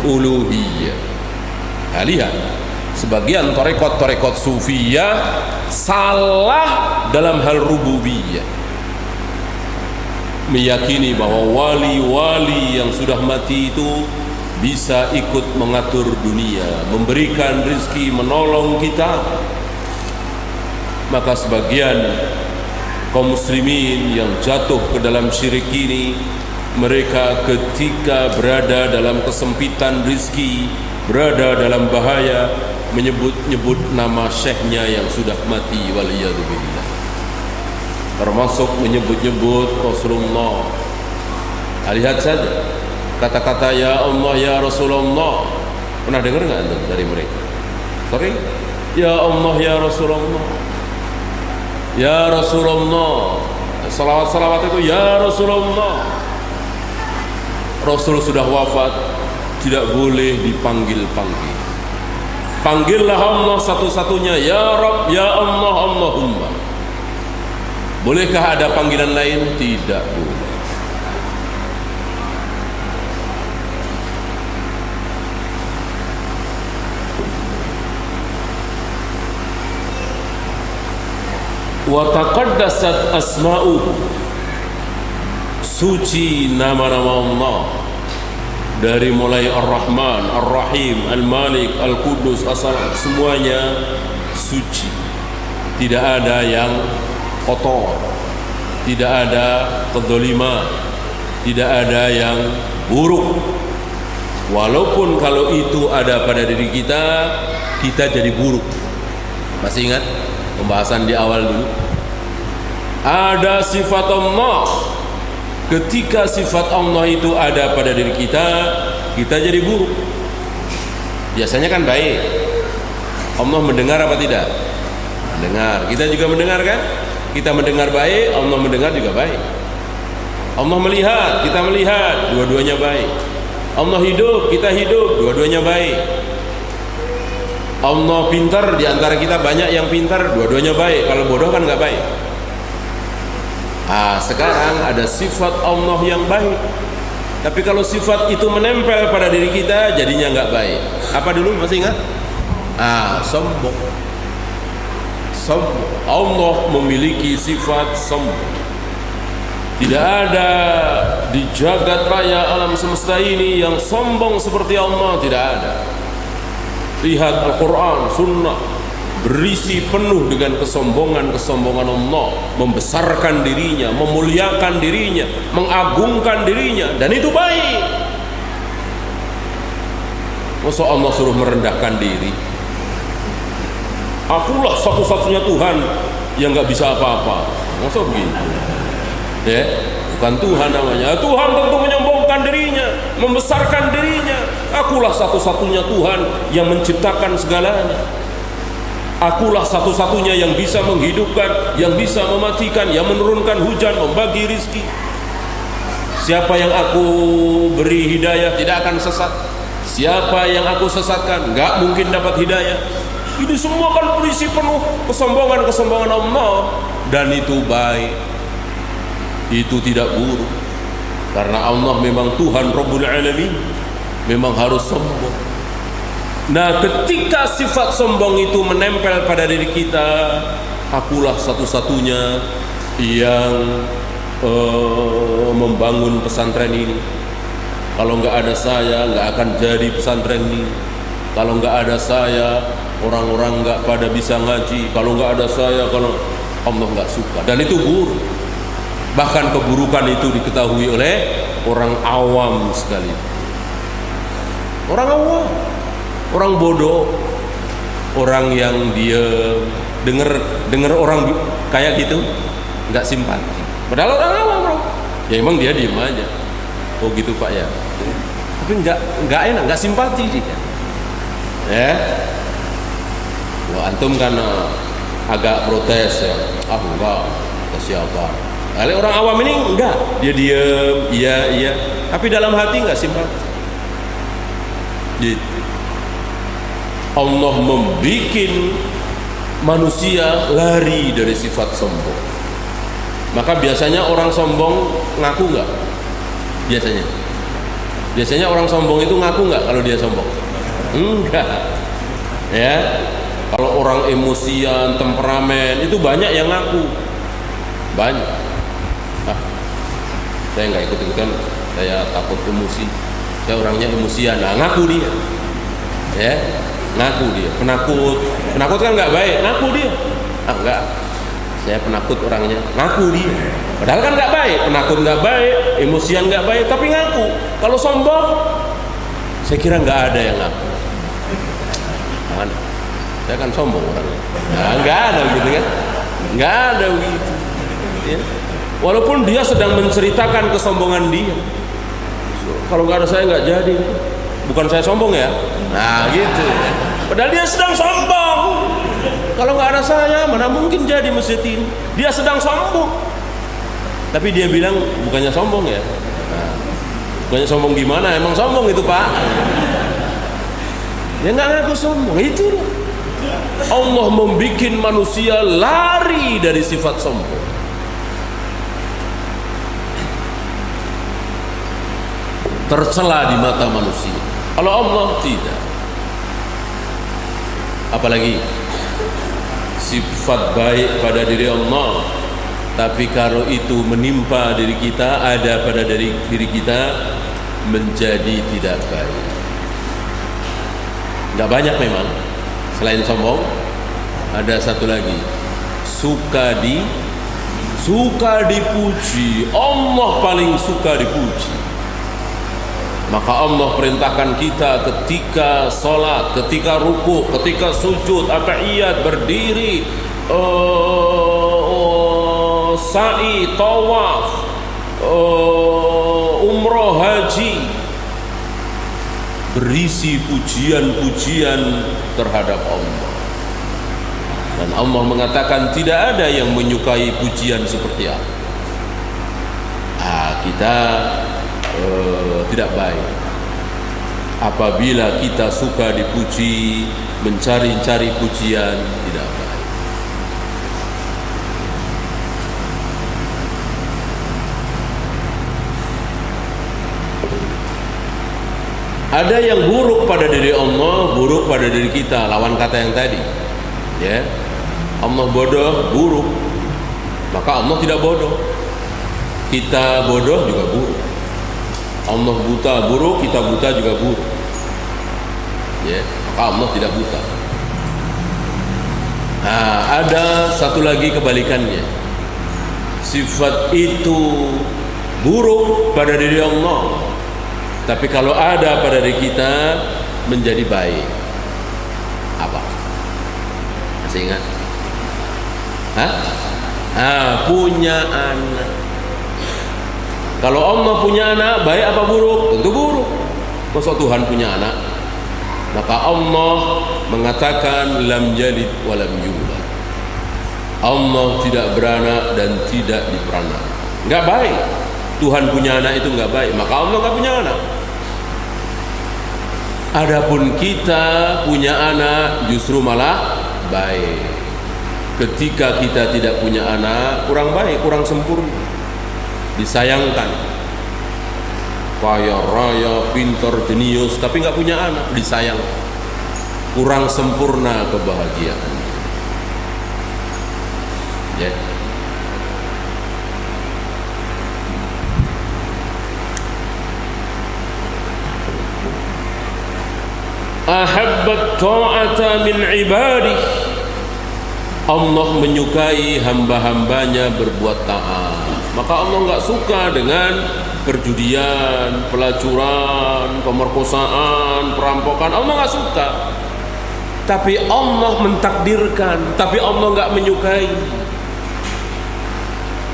uluhiyah. Nah, lihat, sebagian tarekat sufiyah salah dalam hal rububiyah, meyakini bahwa wali-wali yang sudah mati itu bisa ikut mengatur dunia, memberikan rezeki, menolong kita. Maka sebagian kaum muslimin yang jatuh ke dalam syirik ini, mereka ketika berada dalam kesempitan rezeki, berada dalam bahaya, menyebut-nyebut nama syekhnya yang sudah mati, waliyadzubillah, termasuk menyebut-nyebut Rasulullah. Lihat saja kata-kata ya Allah, ya Rasulullah. Pernah dengar nggak anda dari mereka? Sorry, ya Allah, ya Rasulullah, ya Rasulullah. Salawat-salawat itu ya Rasulullah. Rasul sudah wafat, tidak boleh dipanggil-panggil. Panggillah Allah satu-satunya, ya Rabb, ya Allah, Allahumma. Bolehkah ada panggilan lain? Tidak boleh. Wa taqaddasat asma'uhu, suci nama-nama Allah, dari mulai Ar-Rahman, Ar-Rahim, Al-Malik, Al-Qudus, As-Salam, semuanya suci. Tidak ada yang kotor, tidak ada kedzaliman, tidak ada yang buruk. Walaupun kalau itu ada pada diri kita, kita jadi buruk. Masih ingat pembahasan di awal dulu? Ada sifat Allah. Ketika sifat Allah itu ada pada diri kita, kita jadi buruk. Biasanya kan baik. Allah mendengar apa tidak? Mendengar. Kita juga mendengar kan? Kita mendengar baik, Allah mendengar juga baik. Allah melihat, kita melihat, dua-duanya baik. Allah hidup, kita hidup, dua-duanya baik. Allah pintar, di antara kita banyak yang pintar, dua-duanya baik. Kalau bodoh kan nggak baik. Sekarang ada sifat Allah yang baik, tapi kalau sifat itu menempel pada diri kita, jadinya nggak baik. Apa dulu, masih ingat? Sombong. Allah memiliki sifat sombong. Tidak ada di jagat raya alam semesta ini yang sombong seperti Allah, tidak ada. Lihat Al-Quran, Sunnah, berisi penuh dengan kesombongan Allah, membesarkan dirinya, memuliakan dirinya, mengagungkan dirinya, dan itu baik. Masa Allah suruh merendahkan diri? Akulah satu-satunya Tuhan yang nggak bisa apa-apa. Masa begitu? Ya, bukan Tuhan namanya. Tuhan tentu menyombongkan dirinya, membesarkan dirinya. Akulah satu-satunya Tuhan yang menciptakan segalanya. Akulah satu-satunya yang bisa menghidupkan, yang bisa mematikan, yang menurunkan hujan, membagi rizki. Siapa yang aku beri hidayah tidak akan sesat. Siapa yang aku sesatkan nggak mungkin dapat hidayah. Ini semua kan berisi penuh kesombongan Allah, dan itu baik, itu tidak buruk, karena Allah memang Tuhan Rabbul Alamin, memang harus sombong. Nah, ketika sifat sombong itu menempel pada diri kita, akulah satu-satunya yang membangun pesantren ini. Kalau nggak ada saya, nggak akan jadi pesantren ini. Kalau nggak ada saya, orang-orang nggak pada bisa ngaji. Kalau nggak ada saya, kalau Allah nggak suka, dan itu buruk. Bahkan keburukan itu diketahui oleh orang awam sekali. Orang awam, orang bodoh, orang yang dia dengar orang kayak gitu nggak simpati. Padahal orang awam, bro. Ya emang dia diem aja. Oh gitu Pak ya. Tapi nggak enak, nggak simpati dia. Ya. Wah, antum kan agak protes ya. Enggak, ke siapa? Kalau orang awam ini enggak, dia diam, iya, tapi dalam hati enggak simpati. Gitu. Allah membikin manusia lari dari sifat sombong. Maka biasanya orang sombong ngaku enggak? Biasanya orang sombong itu ngaku enggak kalau dia sombong? Enggak. Ya. Kalau orang emosian, temperamen itu banyak yang ngaku. Banyak. Saya nggak ikut-ikutan, saya takut emosi, saya orangnya emosian. Nah, ngaku dia, ya, ngaku dia, penakut kan nggak baik, ngaku dia, enggak, saya penakut orangnya, ngaku dia, padahal kan nggak baik, penakut nggak baik, emosian nggak baik, tapi ngaku. Kalau sombong, saya kira nggak ada yang ngaku. Nah, saya kan sombong orangnya, nah, nggak ada begitu kan, nggak ada begitu. Ya. Walaupun dia sedang menceritakan kesombongan dia, kalau nggak ada saya nggak jadi, bukan saya sombong ya, nah gitu. Padahal dia sedang sombong, kalau nggak ada saya mana mungkin jadi masjid ini. Dia sedang sombong, tapi dia bilang bukannya sombong ya, nah, bukannya sombong gimana, emang sombong itu Pak. Dia nggak ngaku sombong, itu Allah membuat manusia lari dari sifat sombong. Tercela di mata manusia. Kalau Allah tidak. Apalagi sifat baik pada diri Allah, tapi kalau itu menimpa diri kita, ada pada diri kita, menjadi tidak baik. Nggak banyak memang. Selain sombong, ada satu lagi, suka dipuji. Allah paling suka dipuji. Maka Allah perintahkan kita ketika sholat, ketika ruku, ketika sujud, tahiyyat, berdiri, sa'i, tawaf, umroh, haji, berisi pujian-pujian terhadap Allah. Dan Allah mengatakan tidak ada yang menyukai pujian seperti apa. Kita tidak baik apabila kita suka dipuji, mencari-cari pujian, tidak baik. Ada yang buruk pada diri Allah, buruk pada diri kita, lawan kata yang tadi, ya. Allah bodoh, buruk, maka Allah tidak bodoh. Kita bodoh juga buruk. Allah buta, buruk, kita buta juga buruk, ya, maka Allah tidak buta. Nah, ada satu lagi kebalikannya, sifat itu buruk pada diri Allah, tapi kalau ada pada diri kita menjadi baik. Apa? Masih ingat? Punya anak. Kalau Allah punya anak, baik apa buruk? Tentu buruk. Masa Tuhan punya anak? Maka Allah mengatakan lam yalid wa lam yulad. Allah tidak beranak dan tidak diperanak. Enggak baik. Tuhan punya anak itu enggak baik, maka Allah enggak punya anak. Adapun kita punya anak justru malah baik. Ketika kita tidak punya anak, kurang baik, kurang sempurna. Disayangkan, kaya raya, pintar, jenius, tapi nggak punya anak, disayang, kurang sempurna kebahagiaan. Ya. Ahabbat ta'ata min ibadih. Allah menyukai hamba-hambanya berbuat taat. Maka Allah nggak suka dengan perjudian, pelacuran, pemerkosaan, perampokan. Allah nggak suka. Tapi Allah mentakdirkan, tapi Allah nggak menyukai.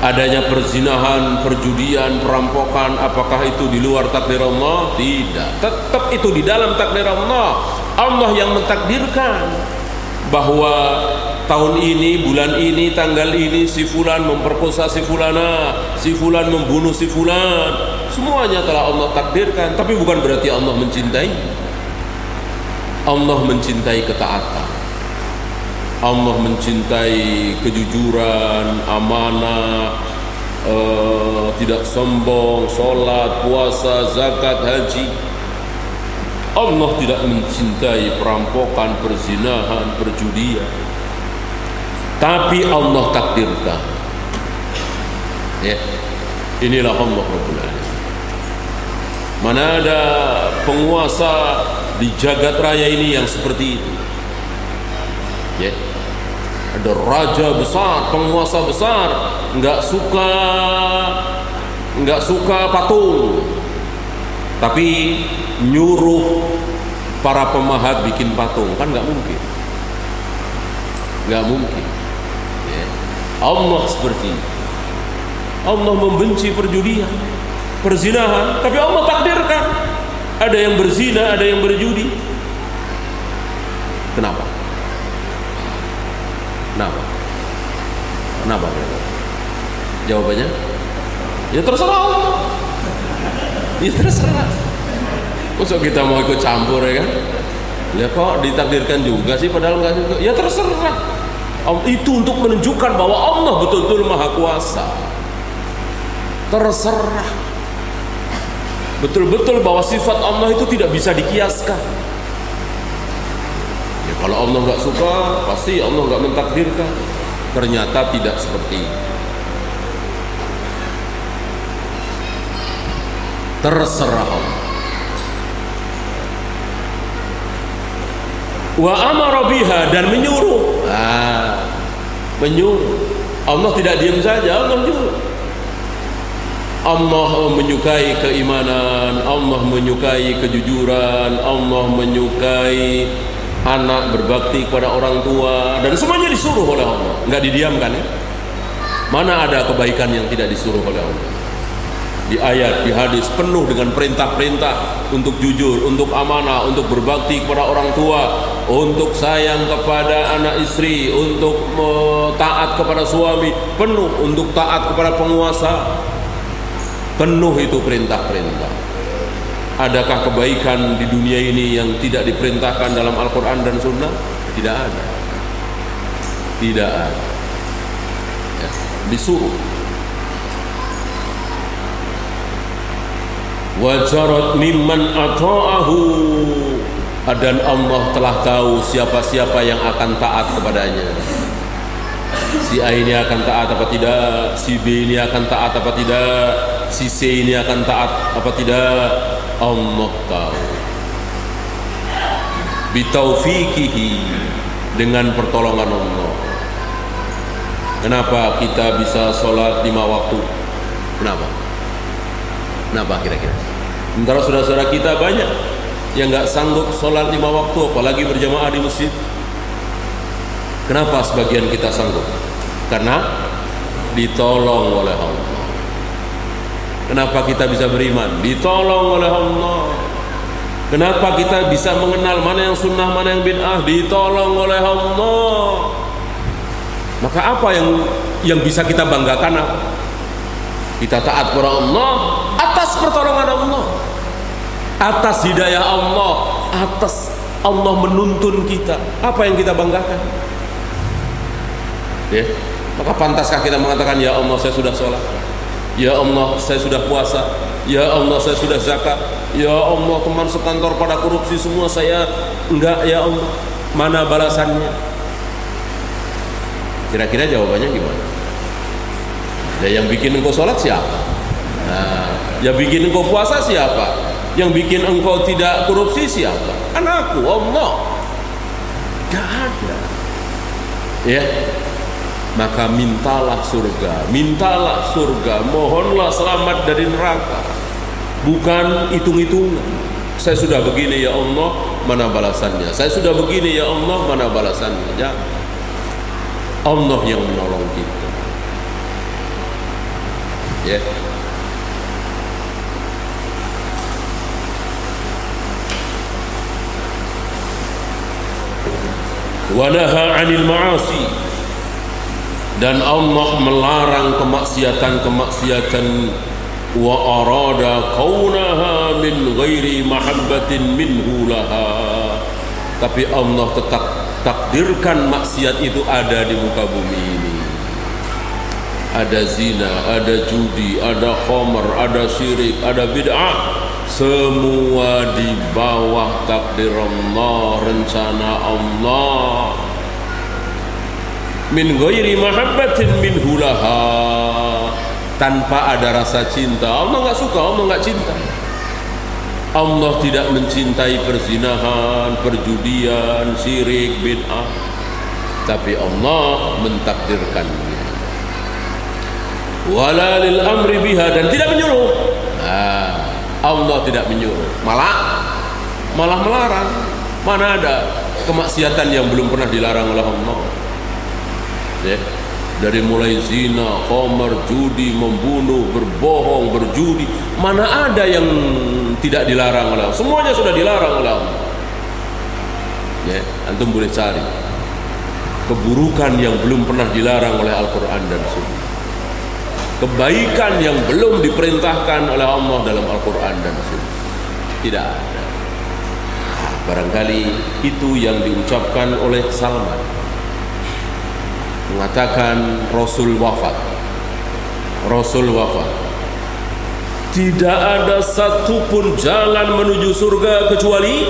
Adanya perzinahan, perjudian, perampokan, apakah itu di luar takdir Allah? Tidak. Tetap itu di dalam takdir Allah. Allah yang mentakdirkan bahwa tahun ini, bulan ini, tanggal ini si fulan memperkosa si fulana, si fulan membunuh si fulan. Semuanya telah Allah takdirkan, tapi bukan berarti Allah mencintai. Allah mencintai ketaatan. Allah mencintai kejujuran, amanah, tidak sombong, sholat, puasa, zakat, haji. Allah tidak mencintai perampokan, perzinahan, perjudian. Tapi Allah takdirkan. Ya, inilah Allah Rabbul Alamin. Mana ada penguasa di jagat raya ini yang seperti itu? Ya, ada raja besar, penguasa besar, nggak suka patung, tapi nyuruh para pemahat bikin patung, kan nggak mungkin. Ya. Allah seperti itu. Allah membenci perjudian, perzinahan, tapi Allah takdirkan ada yang berzina, ada yang berjudi. Kenapa? Jawabannya? Ya terserah Allah. Ya terserah. Masa kita mau ikut campur, ya kan? Ya kok ditakdirkan juga sih, padahal nggak juga. Ya terserah. Itu untuk menunjukkan bahwa Allah betul-betul maha kuasa. Terserah. Betul-betul bahwa sifat Allah itu tidak bisa dikiaskan. Ya, kalau Allah nggak suka, pasti Allah nggak mentakdirkan. Ternyata tidak seperti itu. Terserah Allah. Wa amara biha, dan menyuruh. Menyuruh. Allah tidak diam saja, Allah menyuruh. Allah menyukai keimanan, Allah menyukai kejujuran, Allah menyukai anak berbakti kepada orang tua, dan semuanya disuruh oleh Allah, nggak didiamkan ya. Mana ada kebaikan yang tidak disuruh oleh Allah? Di ayat, di hadis penuh dengan perintah-perintah untuk jujur, untuk amanah, untuk berbakti kepada orang tua, untuk sayang kepada anak istri, untuk taat kepada suami, penuh untuk taat kepada penguasa. Penuh itu perintah-perintah. Adakah kebaikan di dunia ini yang tidak diperintahkan dalam Al-Quran dan Sunnah? Tidak ada. Tidak ada. Ya, disuruh. Wajarat mimman ata'ahu, dan Allah telah tahu siapa-siapa yang akan taat kepadanya. Si A ini akan taat apa tidak, si B ini akan taat apa tidak, si C ini akan taat apa tidak. Allah tahu. Bitaufiqihi, dengan pertolongan Allah. Kenapa kita bisa sholat 5 waktu? Kenapa kira-kira? Sementara saudara-saudara kita banyak yang nggak sanggup sholat 5 waktu, apalagi berjamaah di masjid. Kenapa sebagian kita sanggup? Karena ditolong oleh Allah. Kenapa kita bisa beriman? Ditolong oleh Allah. Kenapa kita bisa mengenal mana yang sunnah, mana yang bid'ah? Ditolong oleh Allah. Maka apa yang bisa kita banggakan? Kita taat kepada Allah atas pertolongan Allah, atas hidayah Allah, atas Allah menuntun kita. Apa yang kita banggakan? Ya, maka pantaskah kita mengatakan, ya Allah saya sudah sholat, ya Allah saya sudah puasa, ya Allah saya sudah zakat, ya Allah teman sekantor pada korupsi semua saya enggak, ya Allah. Mana balasannya? Kira-kira jawabannya gimana? Ya, yang bikin engkau sholat siapa? Nah, yang bikin engkau puasa siapa? Yang bikin engkau tidak korupsi siapa? Kan aku, Allah. Gak ada. Ya, maka mintalah surga, mohonlah selamat dari neraka. Bukan hitung-hitungan. Saya sudah begini ya Allah, mana balasannya? Saya sudah begini ya Allah, mana balasannya? Ya, Allah yang menolong kita. Ya. wa naha 'anil ma'asi, dan Allah melarang kemaksiatan-kemaksiatan, wa arada kaunaha min ghairi mahabbatin minhu laha, tapi Allah tetap takdirkan maksiat itu ada di muka bumi ini. Ada zina, ada judi, ada khamar, ada syirik, ada bid'ah, semua di bawah takdir Allah, rencana Allah. Min ghairi mahabbatin minhu laha, tanpa ada rasa cinta. Allah nggak suka, Allah nggak cinta. Allah tidak mencintai perzinahan, perjudian, syirik, bid'ah, tapi Allah mentakdirkannya. Wala lil amri biha, dan tidak menyuruh. Allah tidak menyuruh, malah melarang. Mana ada kemaksiatan yang belum pernah dilarang oleh Allah? Ya, dari mulai zina, khamar, judi, membunuh, berbohong, berjudi, mana ada yang tidak dilarang oleh Allah? Semuanya sudah dilarang oleh Allah. Ya, antum boleh cari keburukan yang belum pernah dilarang oleh Al-Quran dan Sunnah, kebaikan yang belum diperintahkan oleh Allah dalam Al-Quran dan Sunnah, tidak ada. Barangkali itu yang diucapkan oleh Salman, mengatakan Rasul wafat, tidak ada satupun jalan menuju surga kecuali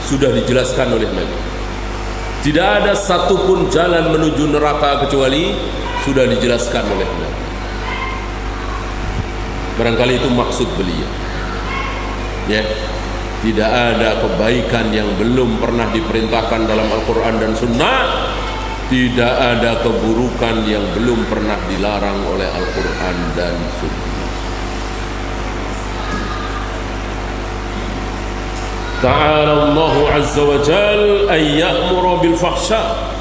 sudah dijelaskan oleh Nabi. Tidak ada satupun jalan menuju neraka kecuali sudah dijelaskan oleh Nabi. Barangkali itu maksud beliau. Ya, tidak ada kebaikan yang belum pernah diperintahkan dalam Al-Quran dan Sunnah. Tidak ada keburukan yang belum pernah dilarang oleh Al-Quran dan Sunnah. Ta'ala Allahu Azza wa Jal an ya'mura bil fahsya.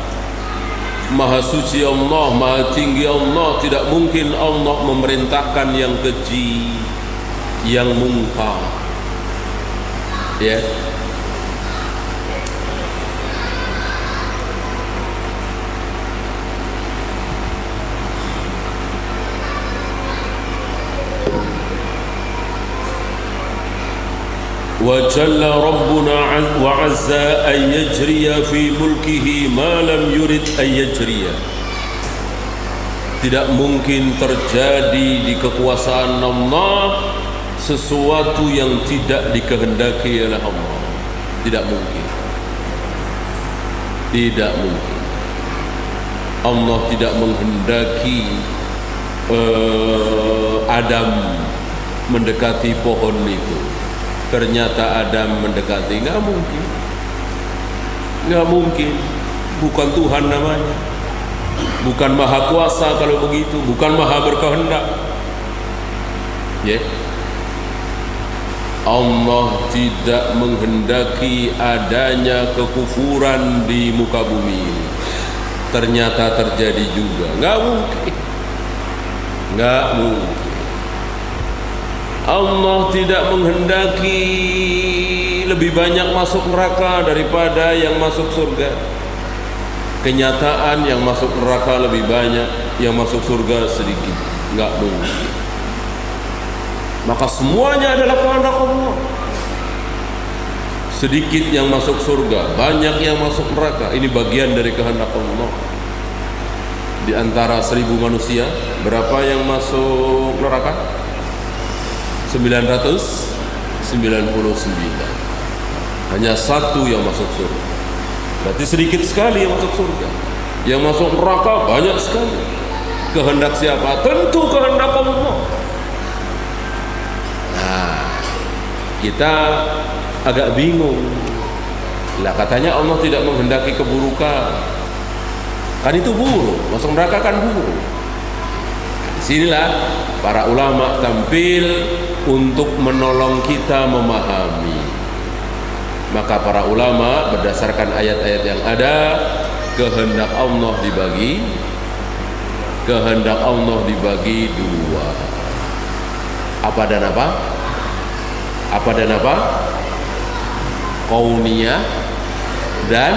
Maha suci Allah, maha tinggi Allah, tidak mungkin Allah memerintahkan yang keji, yang mungkar. Ya. وجل ربنا وعز أن يجري في ملكه ما لم يرد أن يجري. Tidak mungkin terjadi di kekuasaan Allah sesuatu yang tidak dikehendaki oleh Allah. Tidak mungkin. Tidak mungkin. Allah tidak menghendaki Adam mendekati pohon itu. Ternyata Adam mendekati, nggak mungkin, bukan Tuhan namanya, bukan maha kuasa kalau begitu, bukan maha berkehendak. Ya, Allah tidak menghendaki adanya kekufuran di muka bumi ini. Ternyata terjadi juga, nggak mungkin. Allah tidak menghendaki lebih banyak masuk neraka daripada yang masuk surga. Kenyataan yang masuk neraka lebih banyak, yang masuk surga sedikit. Enggak mungkin. Maka semuanya adalah kehendak Allah. Sedikit yang masuk surga, banyak yang masuk neraka. Ini bagian dari kehendak Allah. Di antara 1000 manusia, berapa yang masuk neraka? 999. Hanya satu yang masuk surga. Berarti sedikit sekali yang masuk surga. Yang masuk neraka banyak sekali. Kehendak siapa? Tentu kehendak Allah. Nah, kita agak bingung. Lah katanya Allah tidak menghendaki keburukan. Kan itu buruk, masuk neraka kan buruk. Disinilah para ulama tampil untuk menolong kita memahami. Maka para ulama berdasarkan ayat-ayat yang ada, kehendak Allah dibagi dua. Apa dan apa? Kauniyah dan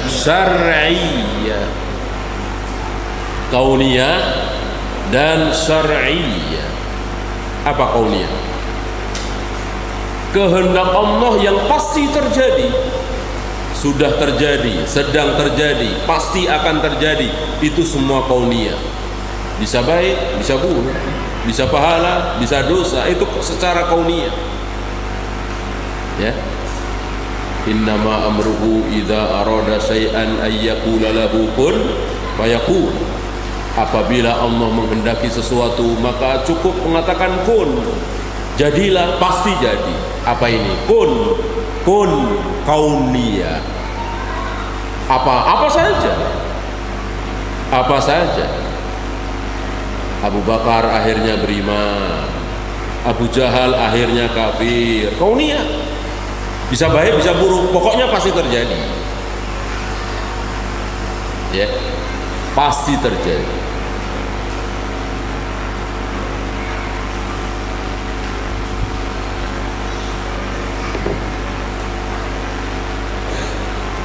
syar'iyyah. Kauniyah dan syar'iyyah. Apa kauniyah? Kehendak Allah yang pasti terjadi, sudah terjadi, sedang terjadi, pasti akan terjadi. Itu semua kauniyah. Bisa baik, bisa buruk, bisa pahala, bisa dosa. Itu secara kauniyah. Ya. Innama amruhu idza arada syai'an ayyaqula lahu kun fayakun. Apabila Allah menghendaki sesuatu, maka cukup mengatakan kun. Jadilah, pasti jadi. Apa ini? Kun kauniyah. Apa saja. Apa saja. Abu Bakar akhirnya beriman, Abu Jahal akhirnya kafir. Kauniyah. Bisa baik, bisa buruk, pokoknya pasti terjadi. Ya, pasti terjadi.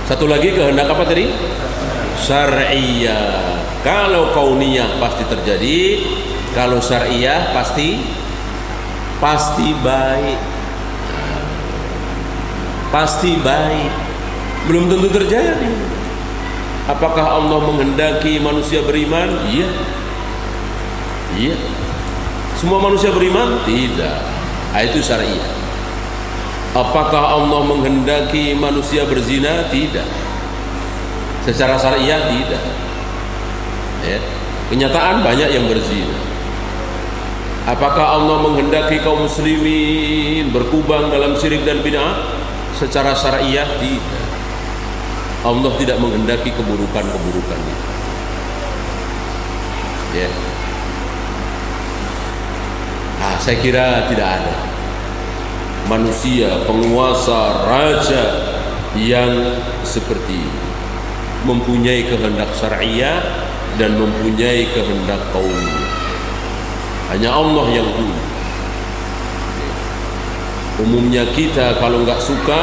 Satu lagi kehendak apa tadi? Syar'iyyah. Kalau kauniyah pasti terjadi, kalau syar'iyyah pasti baik. Pasti baik. Belum tentu terjadi. Apakah Allah menghendaki manusia beriman? Iya. Iya. Semua manusia beriman? Tidak. Itu syar'iyyah. Apakah Allah menghendaki manusia berzina? Tidak. Secara syariah tidak. Ya. Kenyataan banyak yang berzina. Apakah Allah menghendaki kaum muslimin berkubang dalam syirik dan bid'ah? Secara syariah tidak. Allah tidak menghendaki keburukan-keburukan itu. Ya. Saya kira tidak ada manusia, penguasa, raja yang seperti ini, mempunyai kehendak syariah dan mempunyai kehendak kauniyah. Hanya Allah yang punya. Umumnya kita kalau nggak suka,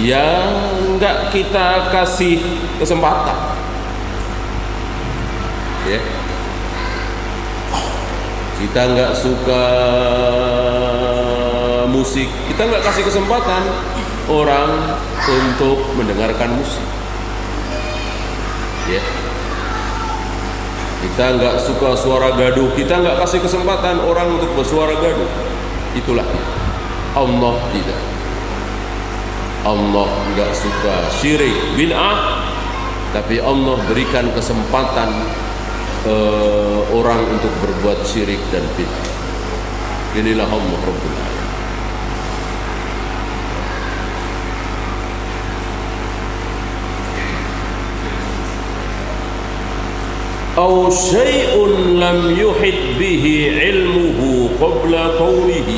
ya nggak kita kasih kesempatan. Ya. Kita nggak suka musik, kita nggak kasih kesempatan orang untuk mendengarkan musik. Ya. Kita nggak suka suara gaduh, kita nggak kasih kesempatan orang untuk bersuara gaduh. Itulah Allah tidak. Allah nggak suka syirik bid'ah, tapi Allah berikan kesempatan orang untuk berbuat syirik dan bid'ah. Inilah Allah Rabbul Alamin. أو شيء لم يحط به علمه قبل قوله.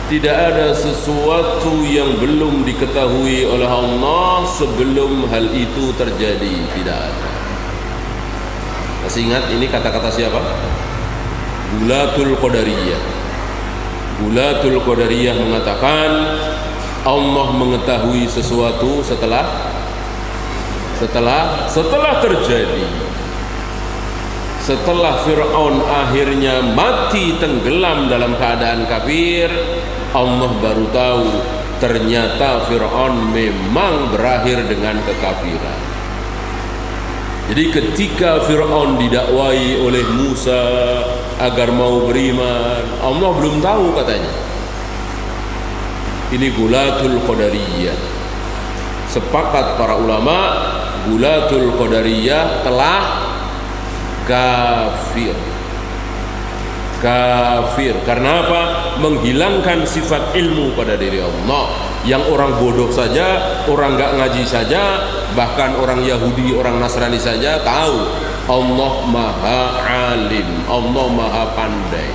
Tidak ada sesuatu yang belum diketahui oleh Allah sebelum hal itu terjadi. Tidak ada. Masih ingat ini kata-kata siapa? Gulatul Qadariyah. Gulatul Qadariyah mengatakan Allah mengetahui sesuatu setelah terjadi. Setelah Fir'aun akhirnya mati tenggelam dalam keadaan kafir, Allah baru tahu ternyata Fir'aun memang berakhir dengan kekafiran. Jadi ketika Fir'aun didakwai oleh Musa agar mau beriman, Allah belum tahu katanya. Ini Gulatul Qadariyah. Sepakat para ulama, Gulatul Qadariyah telah kafir. Karena apa? Menghilangkan sifat ilmu pada diri Allah. Yang orang bodoh saja, orang gak ngaji saja, bahkan orang Yahudi, orang Nasrani saja tahu Allah Maha Alim, Allah Maha Pandai.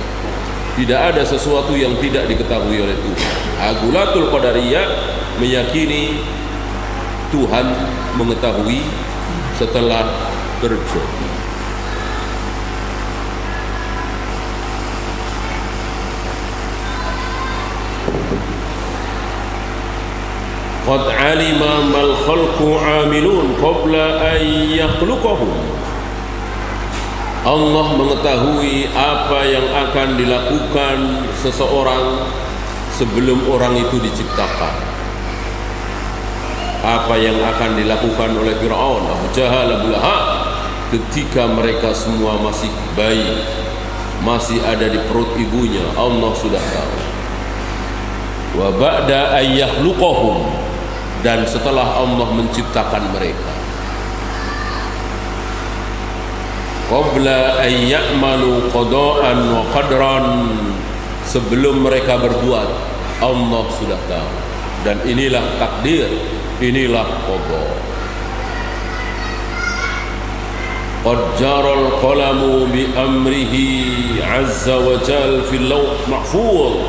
Tidak ada sesuatu yang tidak diketahui oleh Tuhan. Gulatul Qadariyah meyakini Tuhan mengetahui setelah terjadi. qad alima mal khalqu amilun qabla an yakhluqahum. Allah mengetahui apa yang akan dilakukan seseorang sebelum orang itu diciptakan. Apa yang akan dilakukan oleh Fir'aun, Abu Jahal, Abu Lahab ketika mereka semua masih bayi, masih ada di perut ibunya, Allah sudah tahu. Wa ba'da ayyahluqahum, dan setelah Allah menciptakan mereka, qabla ayya'malu qada'an wa qadran, sebelum mereka berbuat Allah sudah tahu. Dan inilah takdir, inilah qada. Qad jaral qalamu bi amrihi azza wa jal fil lawh mahfuz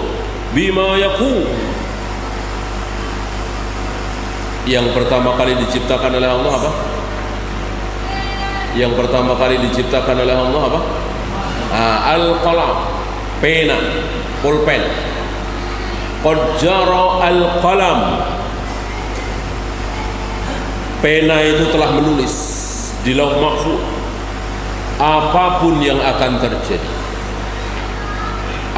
bima yaqul. Yang pertama kali diciptakan oleh Allah apa? Yang pertama kali diciptakan oleh Allah apa? Al-qalam, pena, pulpen. Qad jara al-qalam, pena itu telah menulis di lauh mahfuz apapun yang akan terjadi.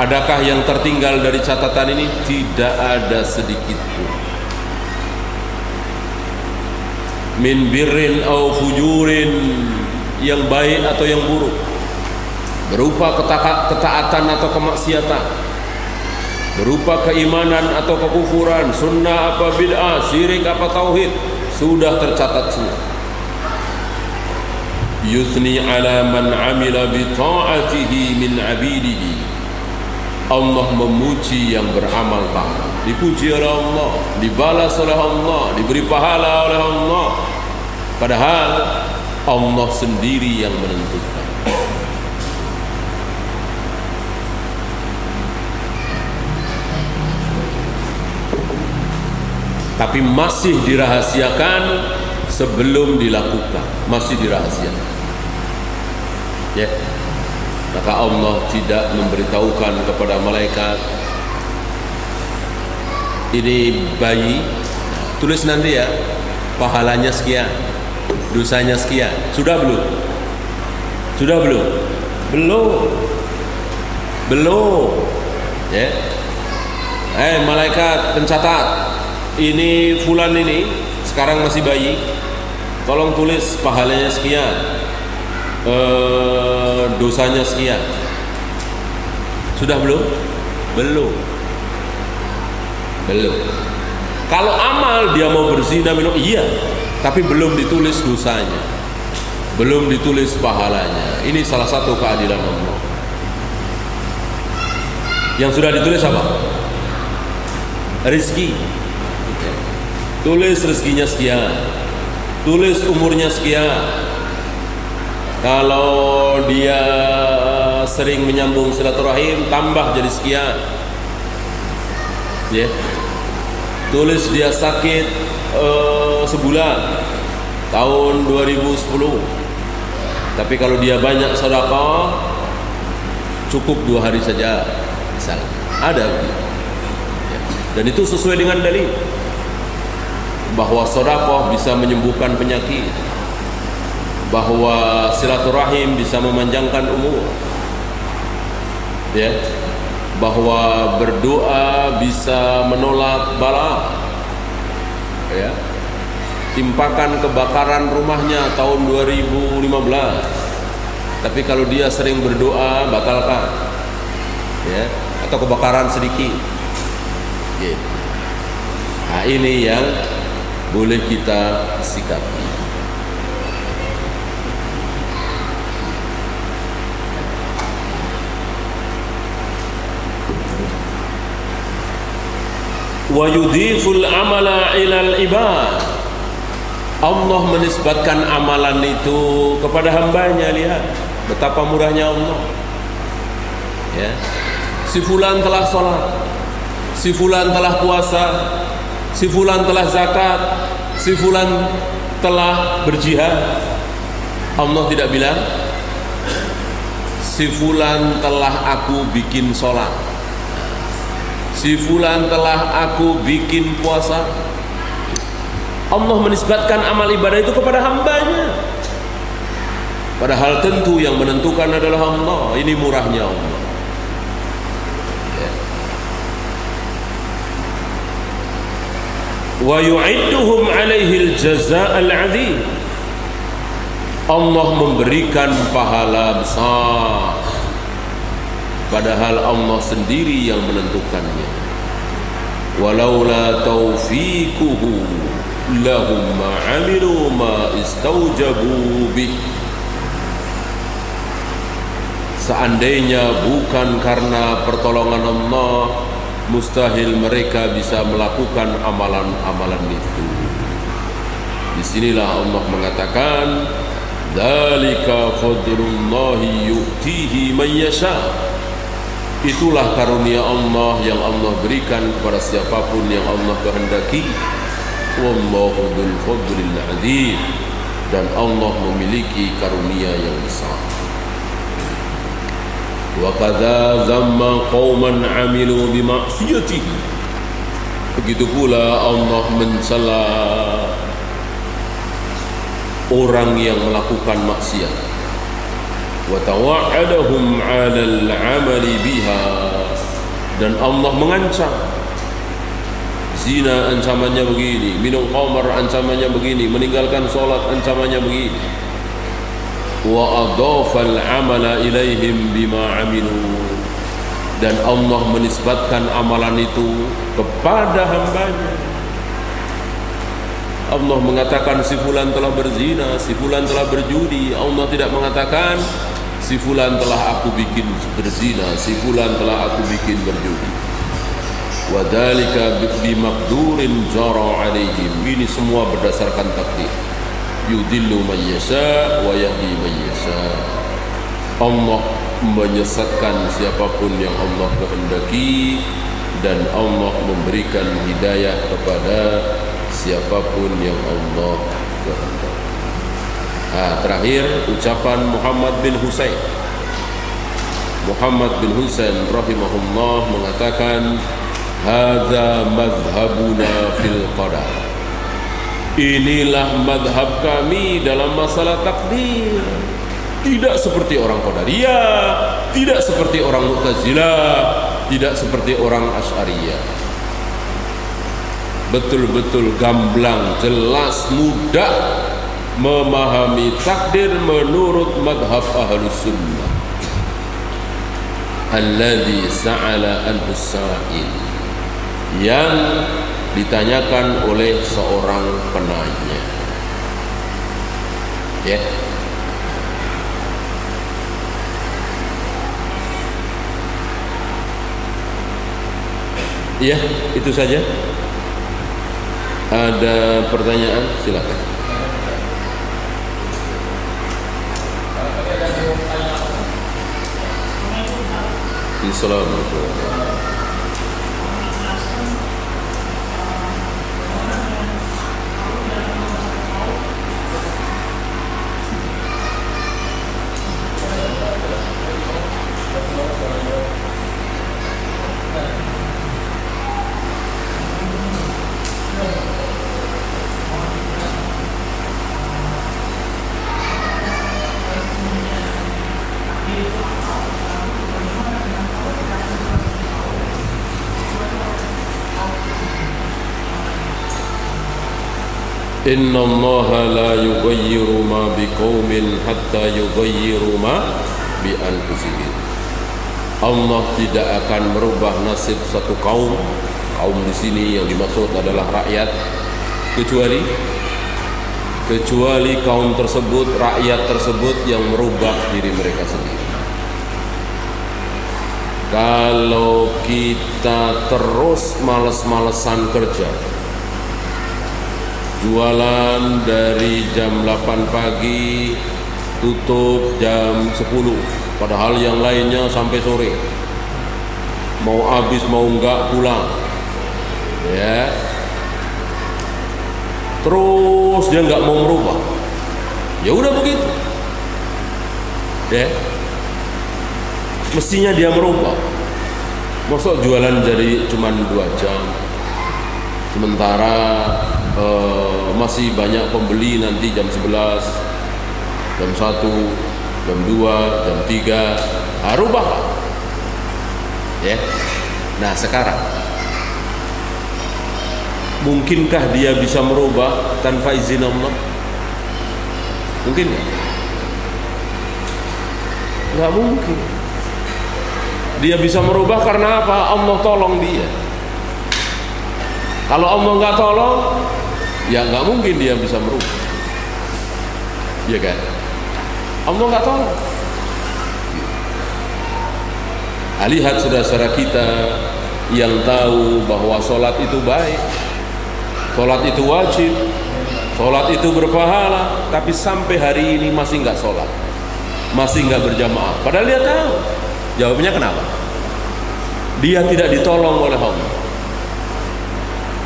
Adakah yang tertinggal dari catatan ini? Tidak ada sedikit pun. Min birrin au fujurin, yang baik atau yang buruk, berupa ketaatan atau kemaksiatan, berupa keimanan atau kekufuran, sunnah apa bid'ah, syirik apa tauhid, sudah tercatat semua. Yuthni ala man amila bi ta'atihi min abidihi, Allah memuji yang beramal taat, dipuji oleh Allah, dibalas oleh Allah, diberi pahala oleh Allah, padahal Allah sendiri yang menentukan. Tapi masih dirahasiakan sebelum dilakukan, masih dirahasiakan. Ya, maka Allah tidak memberitahukan kepada malaikat, ini bayi, tulis nanti ya, pahalanya sekian, dosanya sekian. Sudah belum? Sudah belum? Belum. Belum. Ya. Malaikat pencatat, ini fulan ini sekarang masih bayi, tolong tulis pahalanya sekian, dosanya sekian. Sudah belum? Belum. Belum. Kalau amal dia mau berzina minum, iya, tapi belum ditulis dosanya, belum ditulis pahalanya. Ini salah satu keadilan Allah. Yang sudah ditulis apa? Rizki. Tulis rezekinya sekian, tulis umurnya sekian. Kalau dia sering menyambung silaturahim, tambah jadi sekian. Ya. Tulis dia sakit sebulan, tahun 2010. Tapi kalau dia banyak sedekah, cukup 2 hari saja, misalnya. Ada begitu. Ya. Dan itu sesuai dengan dalil bahwa sedekah bisa menyembuhkan penyakit, bahwa silaturahim bisa memanjangkan umur, ya, bahwa berdoa bisa menolak bala, ya. Timpakan kebakaran rumahnya tahun 2015, tapi kalau dia sering berdoa, batalkan, ya, atau kebakaran sedikit, ya. Nah, ini yang boleh kita sikapi. Wa yudhiful amala ilal ibad, Allah menisbatkan amalan itu kepada hambanya. Lihat betapa murahnya Allah, ya. Si fulan telah sholat, si fulan telah puasa, si fulan telah zakat, si fulan telah berjihad. Allah tidak bilang si fulan telah aku bikin sholat, si fulan telah aku bikin puasa. Allah menisbatkan amal ibadah itu kepada hambanya, padahal tentu yang menentukan adalah Allah. Ini murahnya Allah. Wa yu'idduhum 'alaihi al-jazaa' al-'adzim. Allah memberikan pahala besar, padahal Allah sendiri yang menentukannya. Walaula taufiquhu lahum ma 'amilu ma istaujabu bih. Seandainya bukan karena pertolongan Allah, mustahil mereka bisa melakukan amalan-amalan itu. Disinilah Allah mengatakan, dzalika fadlullahi yu'tihi man yasha. Itulah karunia Allah yang Allah berikan kepada siapapun yang Allah kehendaki. Wallahu dzul fadlil 'adzim. Dan Allah memiliki karunia yang besar. Wa kadza zamma qauman 'amilu bi ma'siyatihi. Begitu pula Allah mencela orang yang melakukan maksiat. Wa tawa'adahum 'alal 'amali biha. Dan Allah mengancam. Zina ancamannya begini, minum khamar ancamannya begini, meninggalkan salat ancamannya begini. Wa adafal 'amala ilaihim bima 'amilu. Dan Allah menisbatkan amalan itu kepada hambanya. Allah mengatakan si fulan telah berzina, si fulan telah berjudi. Allah tidak mengatakan si fulan telah aku bikin berzina, si fulan telah aku bikin berjudi. Wa dzalika bimaqdurin jara 'alaihim. Ini semua berdasarkan takdir. Yudillu man yasha wa yahdi man yasha. Allah menyesatkan siapapun yang Allah kehendaki, dan Allah memberikan hidayah kepada siapapun yang Allah kehendaki. Terakhir ucapan Muhammad bin Husain. Muhammad bin Husain rahimahullah mengatakan, hadza madhhabuna fil qadar. Inilah madhab kami dalam masalah takdir. Tidak seperti orang Qadariyah, tidak seperti orang Mu'tazilah, tidak seperti orang Asy'ariyah. Betul-betul gamblang, jelas, mudah memahami takdir menurut madhab Ahlus Sunnah. Alladzi sa'ala anhu sa'il. Yang ditanyakan oleh seorang penanya. Ya. Ya, itu saja. Ada pertanyaan? Silakan. Assalamualaikum. Inna Allah la yughayyiru ma biqaumin hatta yughayyiru ma bi anfusihim. Allah tidak akan merubah nasib satu kaum. Kaum di sini yang dimaksud adalah rakyat, kecuali kaum tersebut, rakyat tersebut yang merubah diri mereka sendiri. Kalau kita terus malas-malesan kerja, jualan dari jam 8 pagi, tutup jam 10, padahal yang lainnya sampai sore, mau habis mau enggak pulang, ya, terus dia enggak mau merubah, ya udah begitu, ya, mestinya dia merubah. Masa jualan jadi cuma 2 jam, sementara masih banyak pembeli nanti jam 11, jam 1, jam 2, jam 3, rubah ya. Nah sekarang mungkinkah dia bisa merubah tanpa izin Allah? Mungkin nggak? Nggak mungkin. Dia bisa merubah karena apa? Allah tolong dia. Kalau Allah nggak tolong, ya nggak mungkin dia bisa merubah. Iya kan? Allah nggak tolong. Lihat saudara-saudara kita yang tahu bahwa sholat itu baik, sholat itu wajib, sholat itu berpahala, tapi sampai hari ini masih nggak sholat, masih nggak berjamaah. Padahal dia tahu. Jawabnya kenapa? Dia tidak ditolong oleh Allah.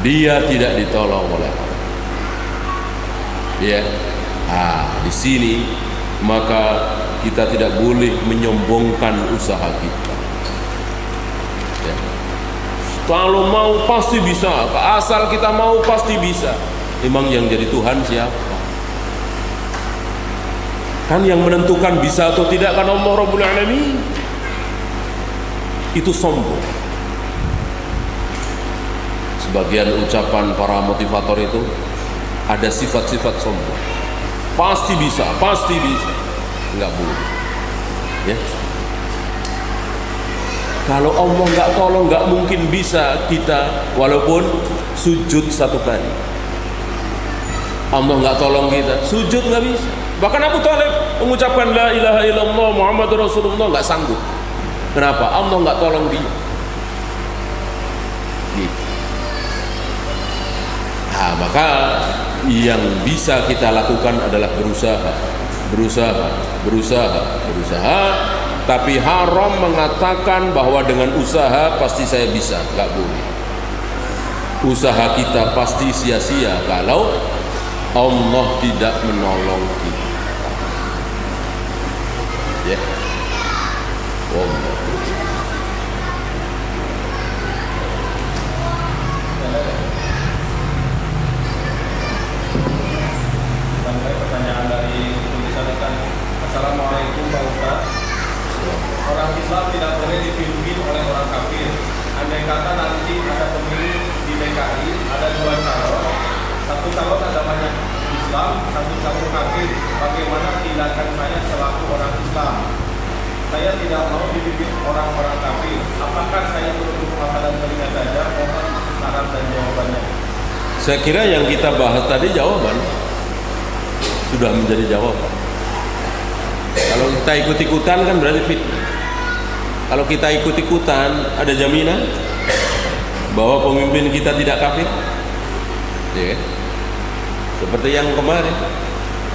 Dia tidak ditolong oleh Allah. Ya, di sini maka kita tidak boleh menyombongkan usaha kita. Ya. Kalau mau pasti bisa, asal kita mau pasti bisa. Emang yang jadi Tuhan siapa? Kan yang menentukan bisa atau tidak kan Allah Rabbul Alamin. Itu sombong. Sebagian ucapan para motivator itu ada sifat-sifat sombong. Pasti bisa, pasti bisa. Enggak boleh. Ya. Kalau Allah nggak tolong, nggak mungkin bisa kita walaupun sujud 1 kali. Allah nggak tolong kita, sujud nggak bisa. Bahkan Abu Thalib mengucapkan la ilaha illallah Muhammadur Rasulullah nggak sanggup. Kenapa? Allah nggak tolong dia. Gitu. Maka yang bisa kita lakukan adalah berusaha. Tapi haram mengatakan bahwa dengan usaha pasti saya bisa, nggak boleh. Usaha kita pasti sia-sia kalau Allah tidak menolong kita. Ya. Allah. Pertanyaan dari tulisan. Assalamualaikum Pak Ustaz. Orang Islam tidak boleh dipimpin oleh orang kafir. Andai kata nanti ada pemilu di DKI, ada 2 calon, satu calon agamanya Islam, satu calon kafir. Bagaimana tindakan saya selaku orang Islam? Saya tidak mau dipimpin orang-orang kafir. Apakah saya tutup mata dan telinga saja? Mohon saran dan jawabannya. Saya kira yang kita bahas tadi jawaban sudah menjadi jawaban. Kalau kita ikut-ikutan kan berarti fitnah. Kalau kita ikut-ikutan, ada jaminan bahwa pemimpin kita tidak kafir? Ya kan? Seperti yang kemarin,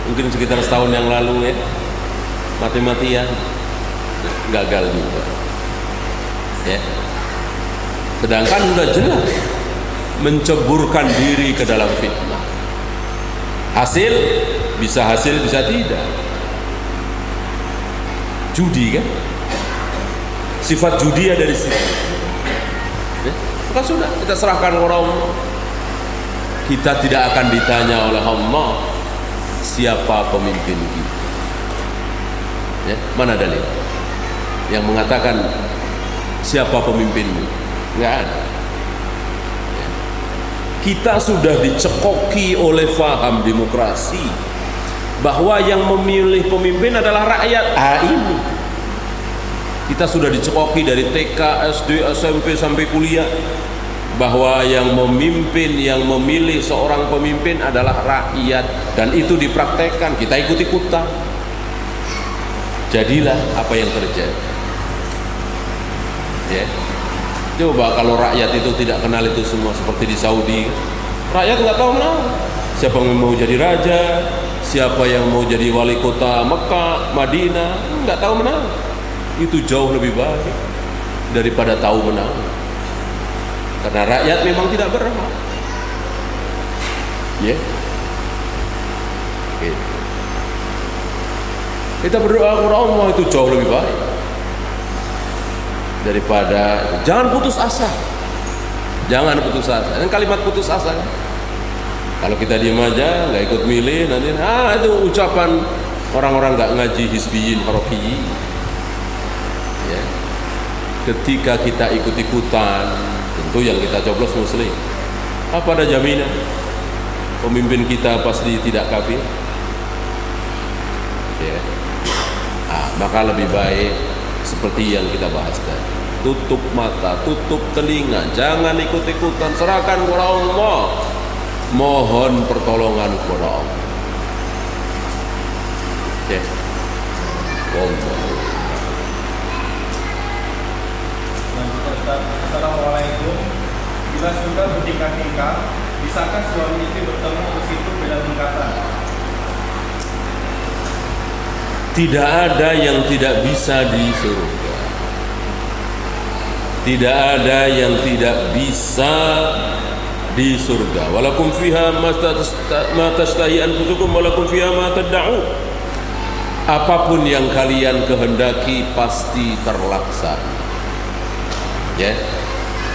mungkin sekitar setahun yang lalu ya, mati-matian, gagal juga. Ya. Sedangkan sudah jelas menceburkan diri ke dalam fitnah. Hasil bisa tidak. Judi kan? Sifat judi ada di sini. Ya, maka sudah kita serahkan kepada Allah. Kita tidak akan ditanya oleh Allah siapa pemimpin kita. Ya, mana dalil yang mengatakan siapa pemimpinmu? Enggak ada. Ya. Kita sudah dicekoki oleh faham demokrasi bahwa yang memilih pemimpin adalah rakyat. Ini kita sudah dicekoki dari TK, SD, SMP sampai kuliah bahwa yang memimpin, yang memilih seorang pemimpin adalah rakyat, dan itu dipraktekkan. Kita ikut-ikutan. Jadilah apa yang terjadi. Ya. Coba kalau rakyat itu tidak kenal itu semua, seperti di Saudi, rakyat nggak tahu siapa yang mau jadi raja, siapa yang mau jadi wali kota Mekah, Madinah, nggak tahu menang. Itu jauh lebih baik daripada tahu menang. Karena rakyat memang tidak berhak. Ya. Okay. Kita berdoa kepada Allah, itu jauh lebih baik daripada. Jangan putus asa. Jangan putus asa. Dan kalimat putus asa kan? Kalau kita diam aja, nggak ikut milih, nanti itu ucapan orang-orang nggak ngaji hizbiyin harokiyin. Ya. Ketika kita ikut-ikutan, tentu yang kita coblos muslim. Apa ada jaminan pemimpin kita pasti tidak kafir? Ya. Maka lebih baik seperti yang kita bahas tadi. Tutup mata, tutup telinga, jangan ikut-ikutan, serahkan kepada Allah. Mohon pertolongan kepada Allah. Oke. Assalamualaikum. Bila sudah bertingkat-tingkat, bisakah suami istri bertemu ke situ beda tingkatan? Tidak ada yang tidak bisa di surga. Tidak ada yang tidak bisa di surga. Walakum fiha ma tashtahi anfusukum walakum fiha ma tad'un. Apapun yang kalian kehendaki pasti terlaksana. Ya.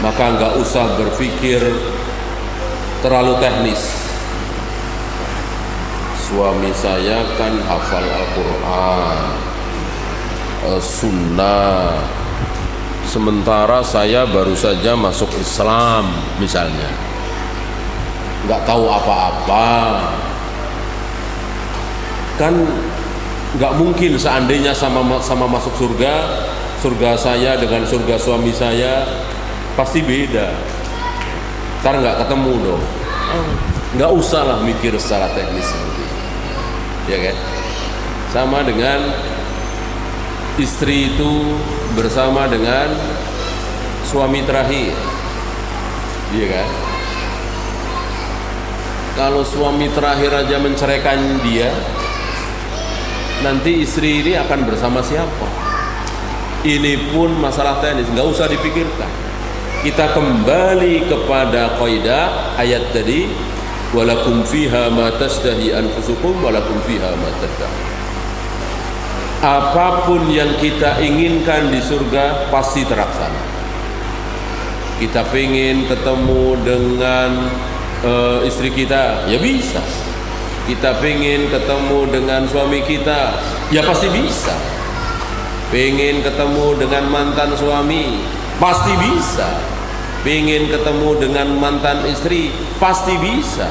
Maka enggak usah berpikir terlalu teknis. Suami saya kan hafal Al-Quran, sunnah, sementara saya baru saja masuk Islam misalnya, nggak tahu apa-apa. Kan nggak mungkin seandainya sama masuk surga, surga saya dengan surga suami saya pasti beda. Ntar nggak ketemu dong. Nggak usah lah mikir secara teknis seperti itu. Ya kan? Sama dengan istri itu bersama dengan suami terakhir. Iya kan? Kalau suami terakhir aja menceraikan dia, nanti istri ini akan bersama siapa? Ini pun masalah teknis, nggak usah dipikirkan. Kita kembali kepada kaidah ayat tadi, walakum fiha ma tashtahi anfusukum walakum fiha ma tad'un. Apapun yang kita inginkan di surga pasti terlaksana. Kita pengen ketemu dengan istri kita, ya bisa. Kita pengen ketemu dengan suami kita, ya pasti bisa. Pengen ketemu dengan mantan suami, pasti bisa. Pengen ketemu dengan mantan istri, pasti bisa.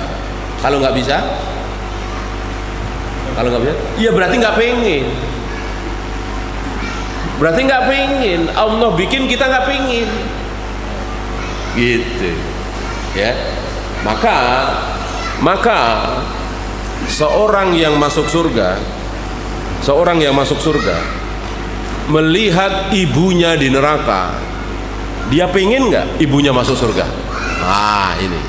Kalau nggak bisa, iya berarti nggak pengen. Berarti nggak pengen. Allah bikin kita nggak pengen. Gitu, ya. Maka seorang yang masuk surga, melihat ibunya di neraka, dia pengen nggak ibunya masuk surga? Ini.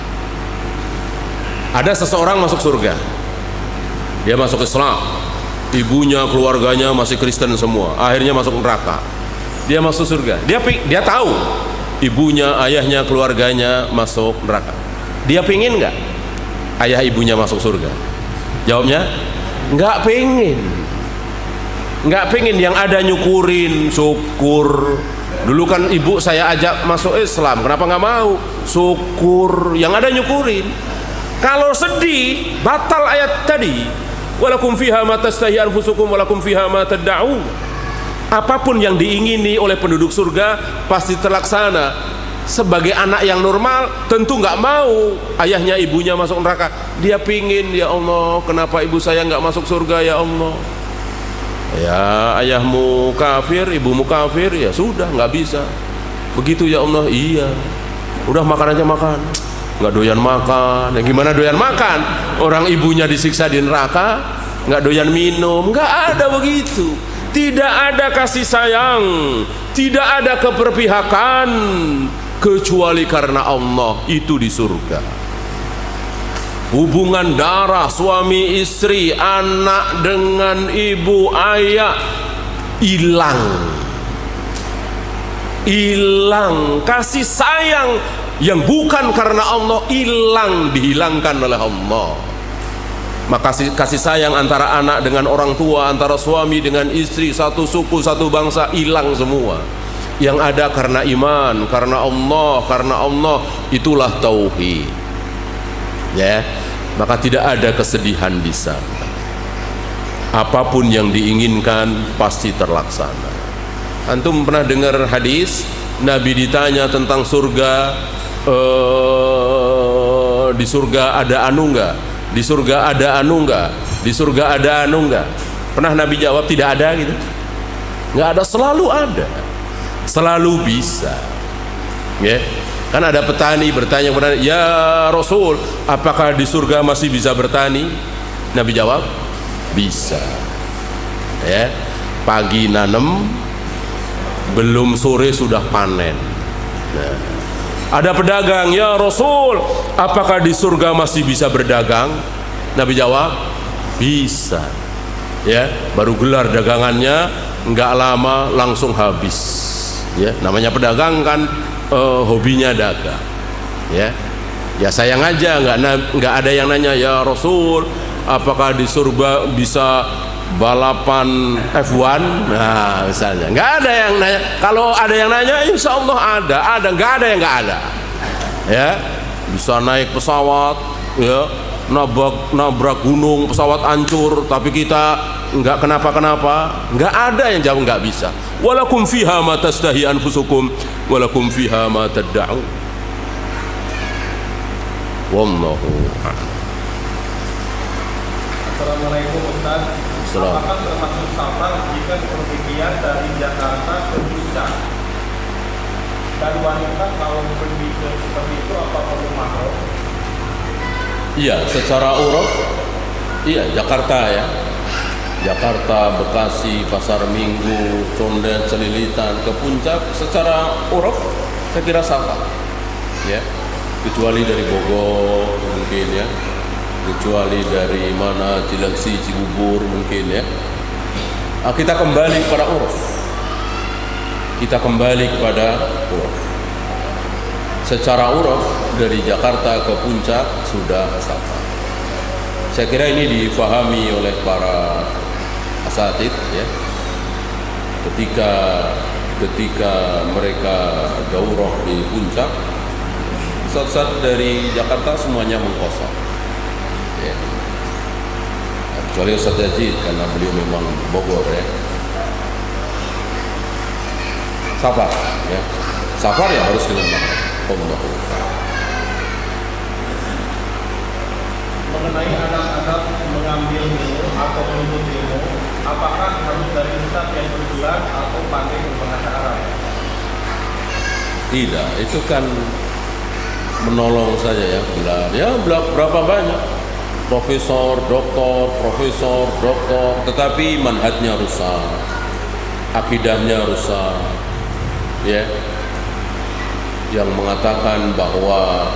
Ada seseorang masuk surga, dia masuk Islam, ibunya, keluarganya masih Kristen semua, akhirnya masuk neraka. Dia masuk surga, dia tahu ibunya, ayahnya, keluarganya masuk neraka. Dia pengen nggak ayah ibunya masuk surga? Jawabnya nggak pengen. Nggak pengen. Yang ada nyukurin, syukur. Dulu kan ibu saya ajak masuk Islam, kenapa nggak mau? Syukur. Yang ada nyukurin. Kalau sedih, batal ayat tadi. Walakum fiha ma tashtahi anfusukum walakum fiha ma tad'un. Apapun yang diingini oleh penduduk surga pasti terlaksana. Sebagai anak yang normal tentu nggak mau ayahnya ibunya masuk neraka. Dia pingin, ya Allah, kenapa ibu saya nggak masuk surga ya Allah? Ya ayahmu kafir, ibumu kafir, ya sudah nggak bisa. Begitu ya Allah. Iya. Udah makan aja makan. Nggak doyan makan. Ya gimana doyan makan? Orang ibunya disiksa di neraka, nggak doyan minum. Nggak ada begitu. Tidak ada kasih sayang, tidak ada keberpihakan kecuali karena Allah itu di surga. Hubungan darah suami istri, anak dengan ibu ayah hilang. Kasih sayang yang bukan karena Allah hilang, dihilangkan oleh Allah. Maka kasih sayang antara anak dengan orang tua, antara suami dengan istri, satu suku, satu bangsa, hilang semua. Yang ada karena iman, karena Allah itulah tauhid. Ya. maka tidak ada kesedihan di sana. Apapun yang diinginkan pasti terlaksana. Antum pernah dengar hadis Nabi ditanya tentang surga, di surga ada anu enggak? Di surga ada anu enggak? Di surga ada anu enggak? Pernah Nabi jawab tidak ada gitu? Enggak ada, selalu ada. Selalu bisa. Ya. Kan ada petani bertanya kepada, "Ya Rasul, apakah di surga masih bisa bertani?" Nabi jawab, "Bisa." Ya. Pagi nanem, belum sore sudah panen. Nah. Ada pedagang, "Ya Rasul, apakah di surga masih bisa berdagang?" Nabi jawab, "Bisa." Ya, baru gelar dagangannya, enggak lama langsung habis. Ya, namanya pedagang kan hobinya dagang. Ya, ya sayang aja enggak ada yang nanya, "Ya Rasul, apakah di surga bisa balapan F1?" Nah, misalnya nggak ada yang nanya. Kalau ada yang nanya, insya Allah ada. Nggak ada yang nggak ada. Ya, bisa naik pesawat, ya, nabrak gunung, pesawat hancur, tapi kita nggak kenapa-kenapa. Nggak ada yang jawab nggak bisa. Walakum fiha ma tastahi anfusukum, walakum fiha ma tad'un. Wallahu a'lam. Assalamualaikum Ustaz. Apakah termasuk safar jika bepergian dari Jakarta ke Puncak? Dan wanita kalau pergi ke seperti itu apa perlu mahram? Iya, secara uruf, iya Jakarta ya. Jakarta, Bekasi, Pasar Minggu, Condet, Celilitan ke Puncak secara uruf saya kira safar. Ya. Kecuali dari Bogor mungkin ya. Kecuali dari mana, Cilengsi, Cibubur mungkin ya. Kita kembali kepada uruf. Kita kembali kepada uruf. Secara uruf dari Jakarta ke Puncak sudah safar. Saya kira ini difahami oleh para asatid ya. Ketika mereka daurah di Puncak, saat dari Jakarta semuanya mengkosong. Ya. Kecuali Ustaz Yazid karena beliau memang Bogor ya. Safar ya. Safar ya harus dengan mahram. Mengenai anak-anak mengambil ilmu atau menuntut ilmu, apakah harus dari ustaz yang bergelar atau pandai berbahasa Arab? Tidak, itu kan menolong saja ya, gelar. Ya berapa banyak profesor, doktor, tetapi manhajnya rusak, akidahnya rusak, ya. Yang mengatakan bahwa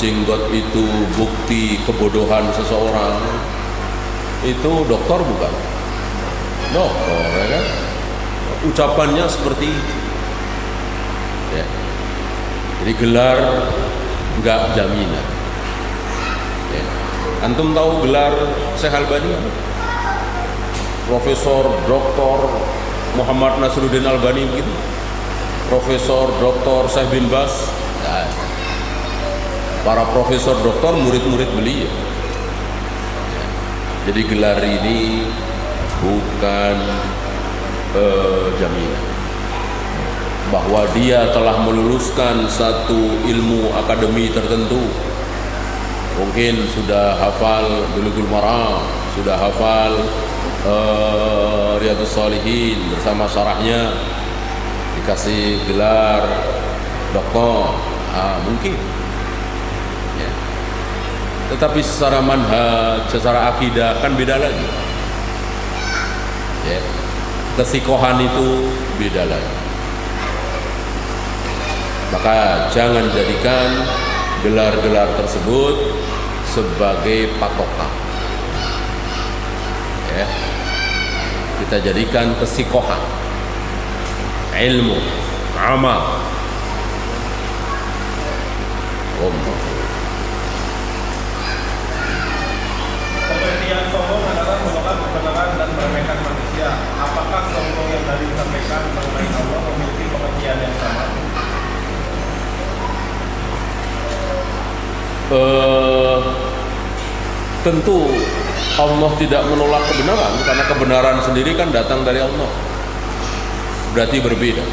jenggot itu bukti kebodohan seseorang, itu doktor bukan? Doktor, ya kan? Ucapannya seperti itu. Ya. Jadi gelar enggak jaminan. Ya. Antum tahu gelar Syekh Albani? Profesor Dr. Muhammad Nasruddin Albani begitu? Profesor Dr. Syekh bin Bas? Nah, para profesor doktor murid-murid beliau. Ya. Jadi gelar ini bukan jaminan bahwa dia telah meluluskan satu ilmu akademi tertentu. Mungkin sudah hafal Bulughul Maram, sudah hafal Riyadhus Shalihin bersama syarahnya, dikasih gelar doktor, mungkin ya. Tetapi secara manhaj, secara akidah kan beda lagi ya. Kesikohan itu beda lagi. Maka jangan jadikan gelar-gelar tersebut sebagai patokan ya. Kita jadikan kesikohan, ilmu, amal. Pengertian sombong adalah merupakan kebenaran dan meremehkan manusia. Apakah sombong yang tadi disampaikan mengenai Allah memiliki pengertian yang sama? Tentu Allah tidak menolak kebenaran, karena kebenaran sendiri kan datang dari Allah. Berarti berbeda.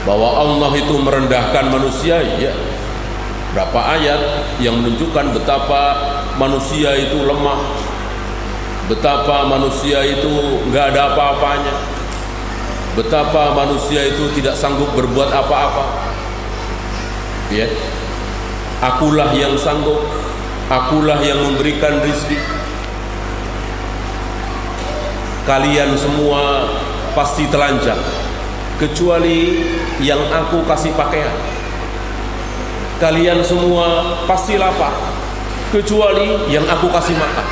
Bahwa Allah itu merendahkan manusia, ya. Berapa ayat yang menunjukkan betapa manusia itu lemah, betapa manusia itu nggak ada apa-apanya, betapa manusia itu tidak sanggup berbuat apa-apa. Ya, akulah yang sanggup, akulah yang memberikan rizki. Kalian semua pasti telanjang, kecuali yang aku kasih pakaian. Kalian semua pasti lapar, kecuali yang aku kasih makan.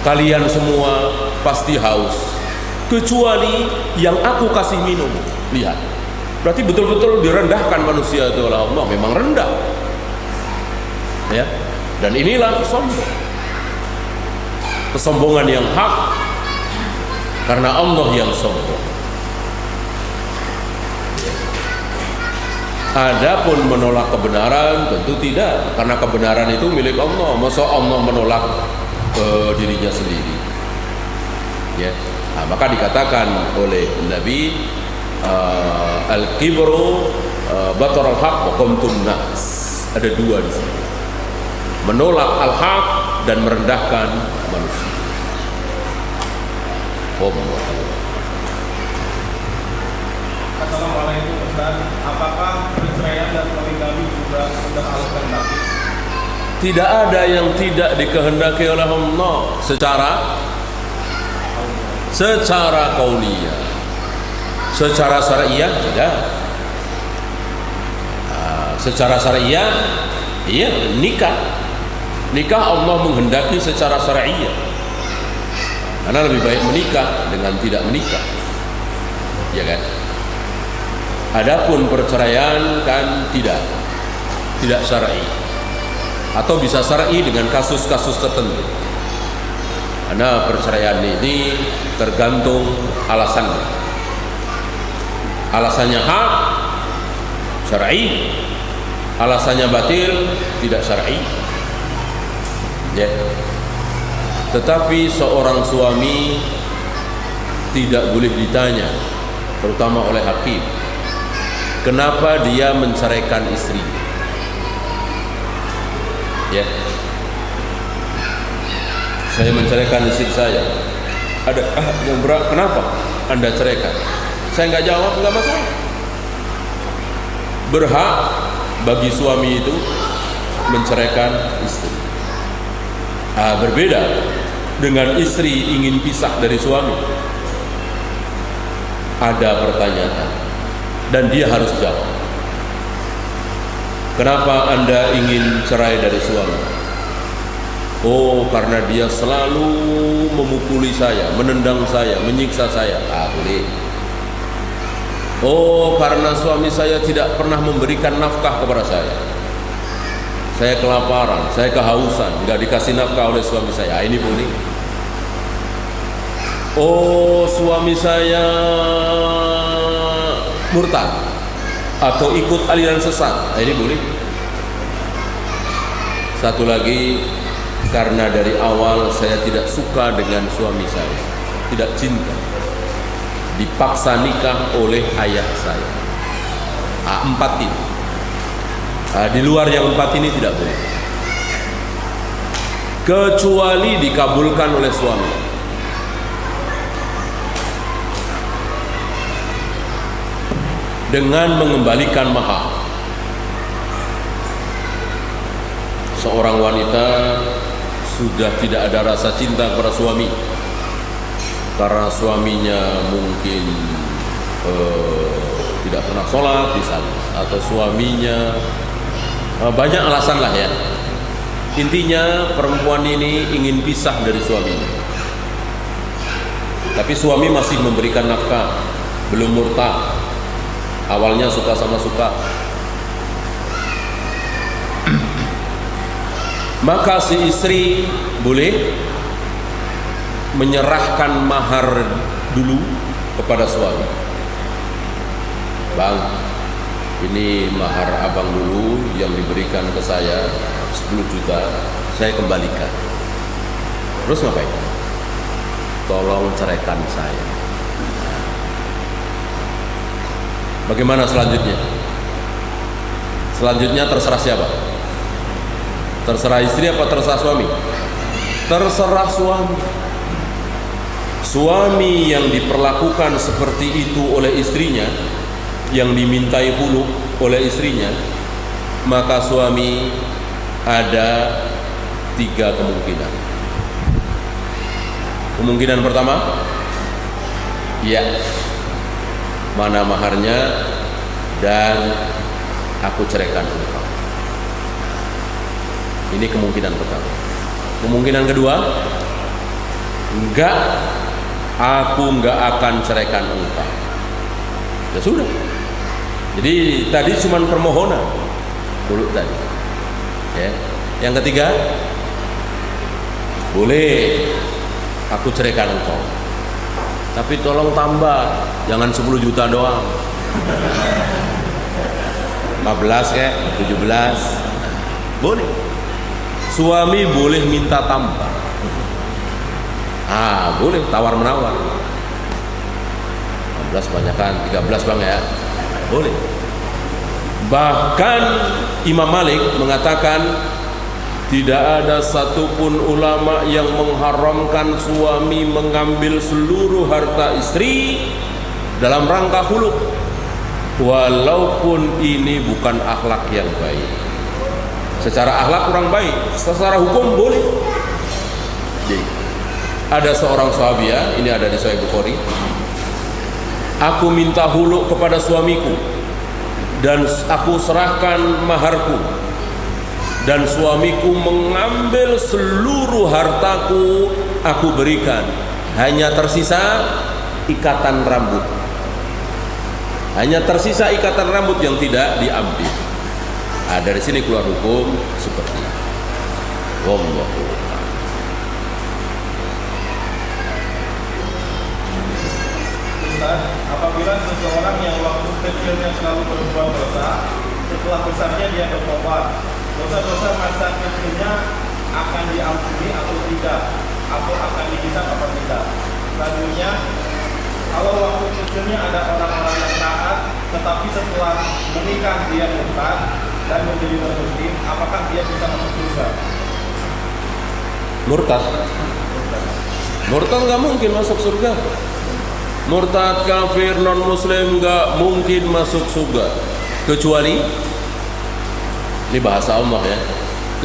Kalian semua pasti haus, kecuali yang aku kasih minum. Lihat, berarti betul-betul direndahkan manusia itu oleh Allah, memang rendah. Ya, dan inilah sombong, kesombongan yang hak, karena Allah yang sombong. Adapun menolak kebenaran tentu tidak, karena kebenaran itu milik Allah. Masa Allah menolak dirinya sendiri? Ya, nah, maka dikatakan oleh Nabi, al-kibru batarul haq wa qamtun nas. Ada dua di sini, menolak al-haq dan merendahkan manusia. Assalamualaikum Ustaz, apakah perceraian dan poligami juga sudah Allah kehendaki? Tidak ada yang tidak dikehendaki oleh Allah secara kauniyah. Secara syariah tidak. Secara syariah, iya, nikah Allah menghendaki secara syariah, karena lebih baik menikah dengan tidak menikah, ya kan? Adapun perceraian kan tidak syar'i, atau bisa syar'i dengan kasus-kasus tertentu. Karena perceraian ini tergantung alasannya. Alasannya hak, syar'i. Alasannya batil, tidak syar'i. Ya. Tetapi seorang suami tidak boleh ditanya, terutama oleh hakim, kenapa dia menceraikan istri. Ya, saya menceraikan istri saya. Ada yang berat, kenapa Anda ceraikan? Saya nggak jawab, nggak masalah. Berhak bagi suami itu menceraikan istri. Berbeda dengan istri ingin pisah dari suami. Ada pertanyaan dan dia harus jawab. Kenapa Anda ingin cerai dari suami? Oh, karena dia selalu memukuli saya, menendang saya, menyiksa saya. Boleh. Oh, karena suami saya tidak pernah memberikan nafkah kepada saya. Saya kelaparan, saya kehausan, nggak dikasih nafkah oleh suami saya. Ini boleh. Oh, suami saya murtad atau ikut aliran sesat. Ini boleh. Satu lagi, karena dari awal saya tidak suka dengan suami saya, tidak cinta, dipaksa nikah oleh ayah saya. 4 ini. Di luar yang 4 ini tidak boleh, kecuali dikabulkan oleh suami. Dengan mengembalikan mahar. Seorang wanita sudah tidak ada rasa cinta kepada suami karena suaminya mungkin tidak pernah sholat misalnya, atau suaminya banyak alasan lah ya. Intinya perempuan ini ingin pisah dari suaminya, tapi suami masih memberikan nafkah, belum murtad. Awalnya suka sama suka. Maka si istri boleh menyerahkan mahar dulu kepada suami. Bang, ini mahar abang dulu yang diberikan ke saya. 10 juta saya kembalikan. Terus ngapain? Tolong ceraikan saya. Bagaimana selanjutnya? Selanjutnya terserah siapa? Terserah istri apa terserah suami? Terserah suami. Suami yang diperlakukan seperti itu oleh istrinya, yang dimintai hulu oleh istrinya, maka suami ada 3 kemungkinan. Kemungkinan pertama, ya, mana maharnya dan aku ceraikan engkau. Ini kemungkinan pertama. Kemungkinan kedua, enggak, aku enggak akan ceraikan engkau. Ya sudah. Jadi tadi cuma permohonan dulu tadi. Ya. Yang ketiga, boleh aku ceraikan engkau, tapi tolong tambah, jangan 10 juta doang. 15 kayak 17. Boleh. Suami boleh minta tambah. Boleh tawar menawar. 15 banyakkan 13 Bang ya. Boleh. Bahkan Imam Malik mengatakan tidak ada satupun ulama yang mengharamkan suami mengambil seluruh harta istri dalam rangka khuluk, walaupun ini bukan akhlak yang baik. Secara akhlak kurang baik, secara hukum boleh. Jadi, ada seorang sahabiah, ini ada di Sahih Bukhari, aku minta huluk kepada suamiku dan aku serahkan maharku, dan suamiku mengambil seluruh hartaku, aku berikan, hanya tersisa ikatan rambut. Hanya tersisa ikatan rambut yang tidak diambil. Dari sini keluar hukum seperti ini. Wallahu a'lam. Ustaz, apabila seseorang yang waktu kecilnya selalu berbuat dosa, setelah besarnya dia bertobat, dosa-dosa masa kecilnya akan diampuni atau tidak, atau akan dihisab atau tidak? Selanjutnya, kalau waktu kecilnya ada orang-orang yang taat, tetapi setelah menikah dia murtad dan menjadi non-muslim, apakah dia bisa masuk surga? Murtad nggak mungkin masuk surga. Murtad, kafir, non-muslim nggak mungkin masuk surga, kecuali, ini bahasa Allah ya,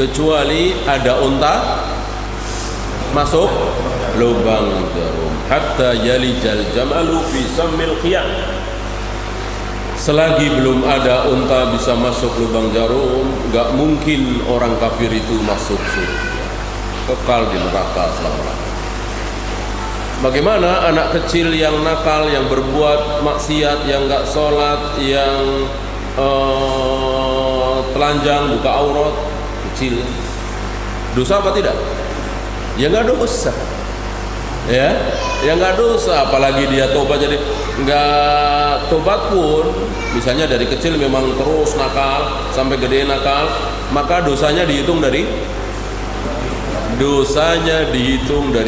kecuali ada unta masuk lubang jarum, hatta yalijal jamalu fi sammil qiyam. Selagi belum ada unta bisa masuk lubang jarum, nggak mungkin orang kafir itu masuk surga, kekal di neraka selama-lamanya. Bagaimana anak kecil yang nakal, yang berbuat maksiat, yang nggak sholat, yang telanjang, buka aurat, kecil, dosa apa tidak? Ya nggak dosa, ya nggak dosa. Apalagi dia tobat, jadi nggak tobat pun, misalnya dari kecil memang terus nakal sampai gede nakal, maka dosanya dihitung dari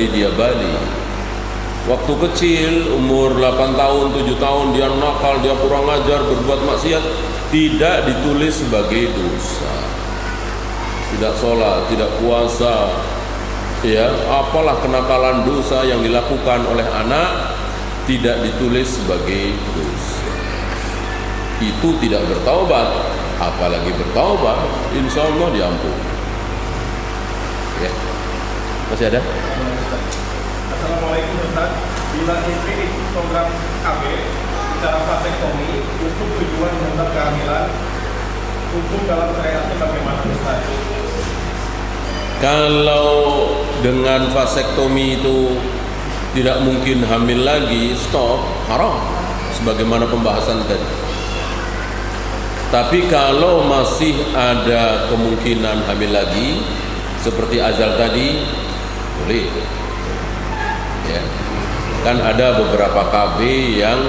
dia balik. Waktu kecil, umur 8 tahun, 7 tahun, dia nakal, dia kurang ajar, berbuat maksiat, tidak ditulis sebagai dosa. Tidak sholat, tidak puasa, ya, apalah kenakalan dosa yang dilakukan oleh anak, tidak ditulis sebagai dosa. Itu tidak bertaubat, apalagi bertaubat, insya Allah diampuni. Ya. Masih ada? Assalamualaikum Ustaz. Bila istri ikut program KB secara vasektomi untuk tujuan menunda kehamilan, hukum dalam syariatnya bagaimana Ustaz? Kalau dengan vasektomi itu tidak mungkin hamil lagi, stop, haram, sebagaimana pembahasan tadi. Tapi kalau masih ada kemungkinan hamil lagi, seperti azal tadi, boleh. Ya. Kan ada beberapa KB yang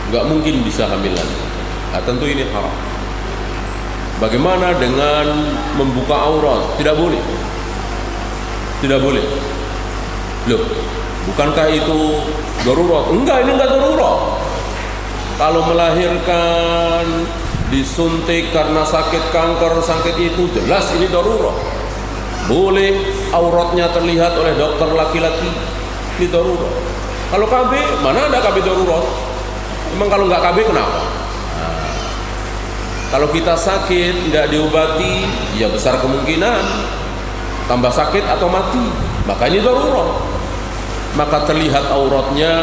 nggak mungkin bisa hamil lagi. Tentu ini haram. Bagaimana dengan membuka aurat? Tidak boleh. Tidak boleh. Loh, bukankah itu darurat? Enggak, ini enggak darurat. Kalau melahirkan, disuntik karena sakit kanker, sakit itu, jelas ini darurat. Boleh auratnya terlihat oleh dokter laki-laki, ini darurat. Kalau KB, mana ada KB darurat? Emang kalau nggak KB kenapa? Nah, kalau kita sakit, nggak diobati, ya besar kemungkinan tambah sakit atau mati. Maka ini darurat. Maka terlihat auratnya,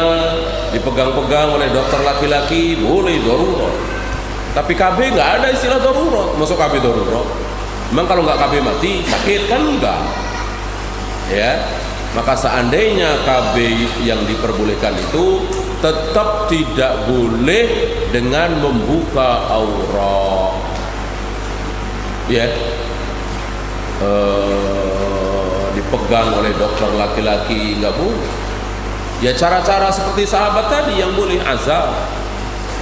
dipegang-pegang oleh dokter laki-laki, boleh darurat. Tapi KB nggak ada istilah darurat. Masuk KB darurat? Memang kalau nggak KB mati, sakit kan enggak? Ya, maka seandainya KB yang diperbolehkan itu tetap tidak boleh dengan membuka aurat. Ya, dipegang oleh dokter laki-laki nggak boleh. Ya cara-cara seperti sahabat tadi yang boleh, azab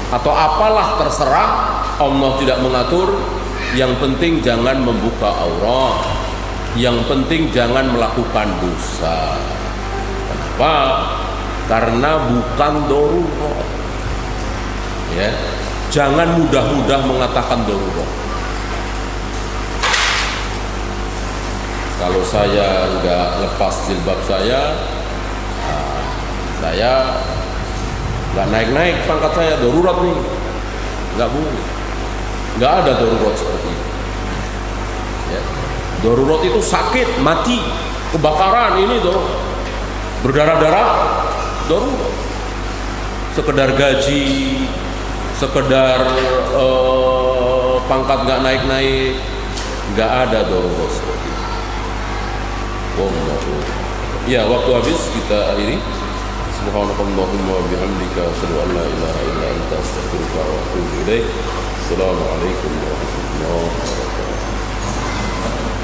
atau apalah terserah, Allah tidak mengatur. Yang penting jangan membuka aurat, yang penting jangan melakukan dosa. Kenapa? Karena bukan darurat. Ya, jangan mudah-mudah mengatakan darurat. Kalau saya nggak lepas jilbab saya nggak naik-naik pangkat saya, darurat nih, nggak boleh. Nggak ada darurat seperti itu. Ya. Darurat itu sakit, mati, kebakaran, ini darurat. Berdarah-darah, darurat. Sekedar gaji, sekedar pangkat nggak naik-naik, nggak ada darurat seperti itu. Wallahu. Ya, waktu habis, kita akhiri. Subhanakallahumma wa bihamdika asyhadu an la ilaha illa anta astaghfiruka wa atubu ilaik. Assalamualaikum warahmatullahi wabarakatuh.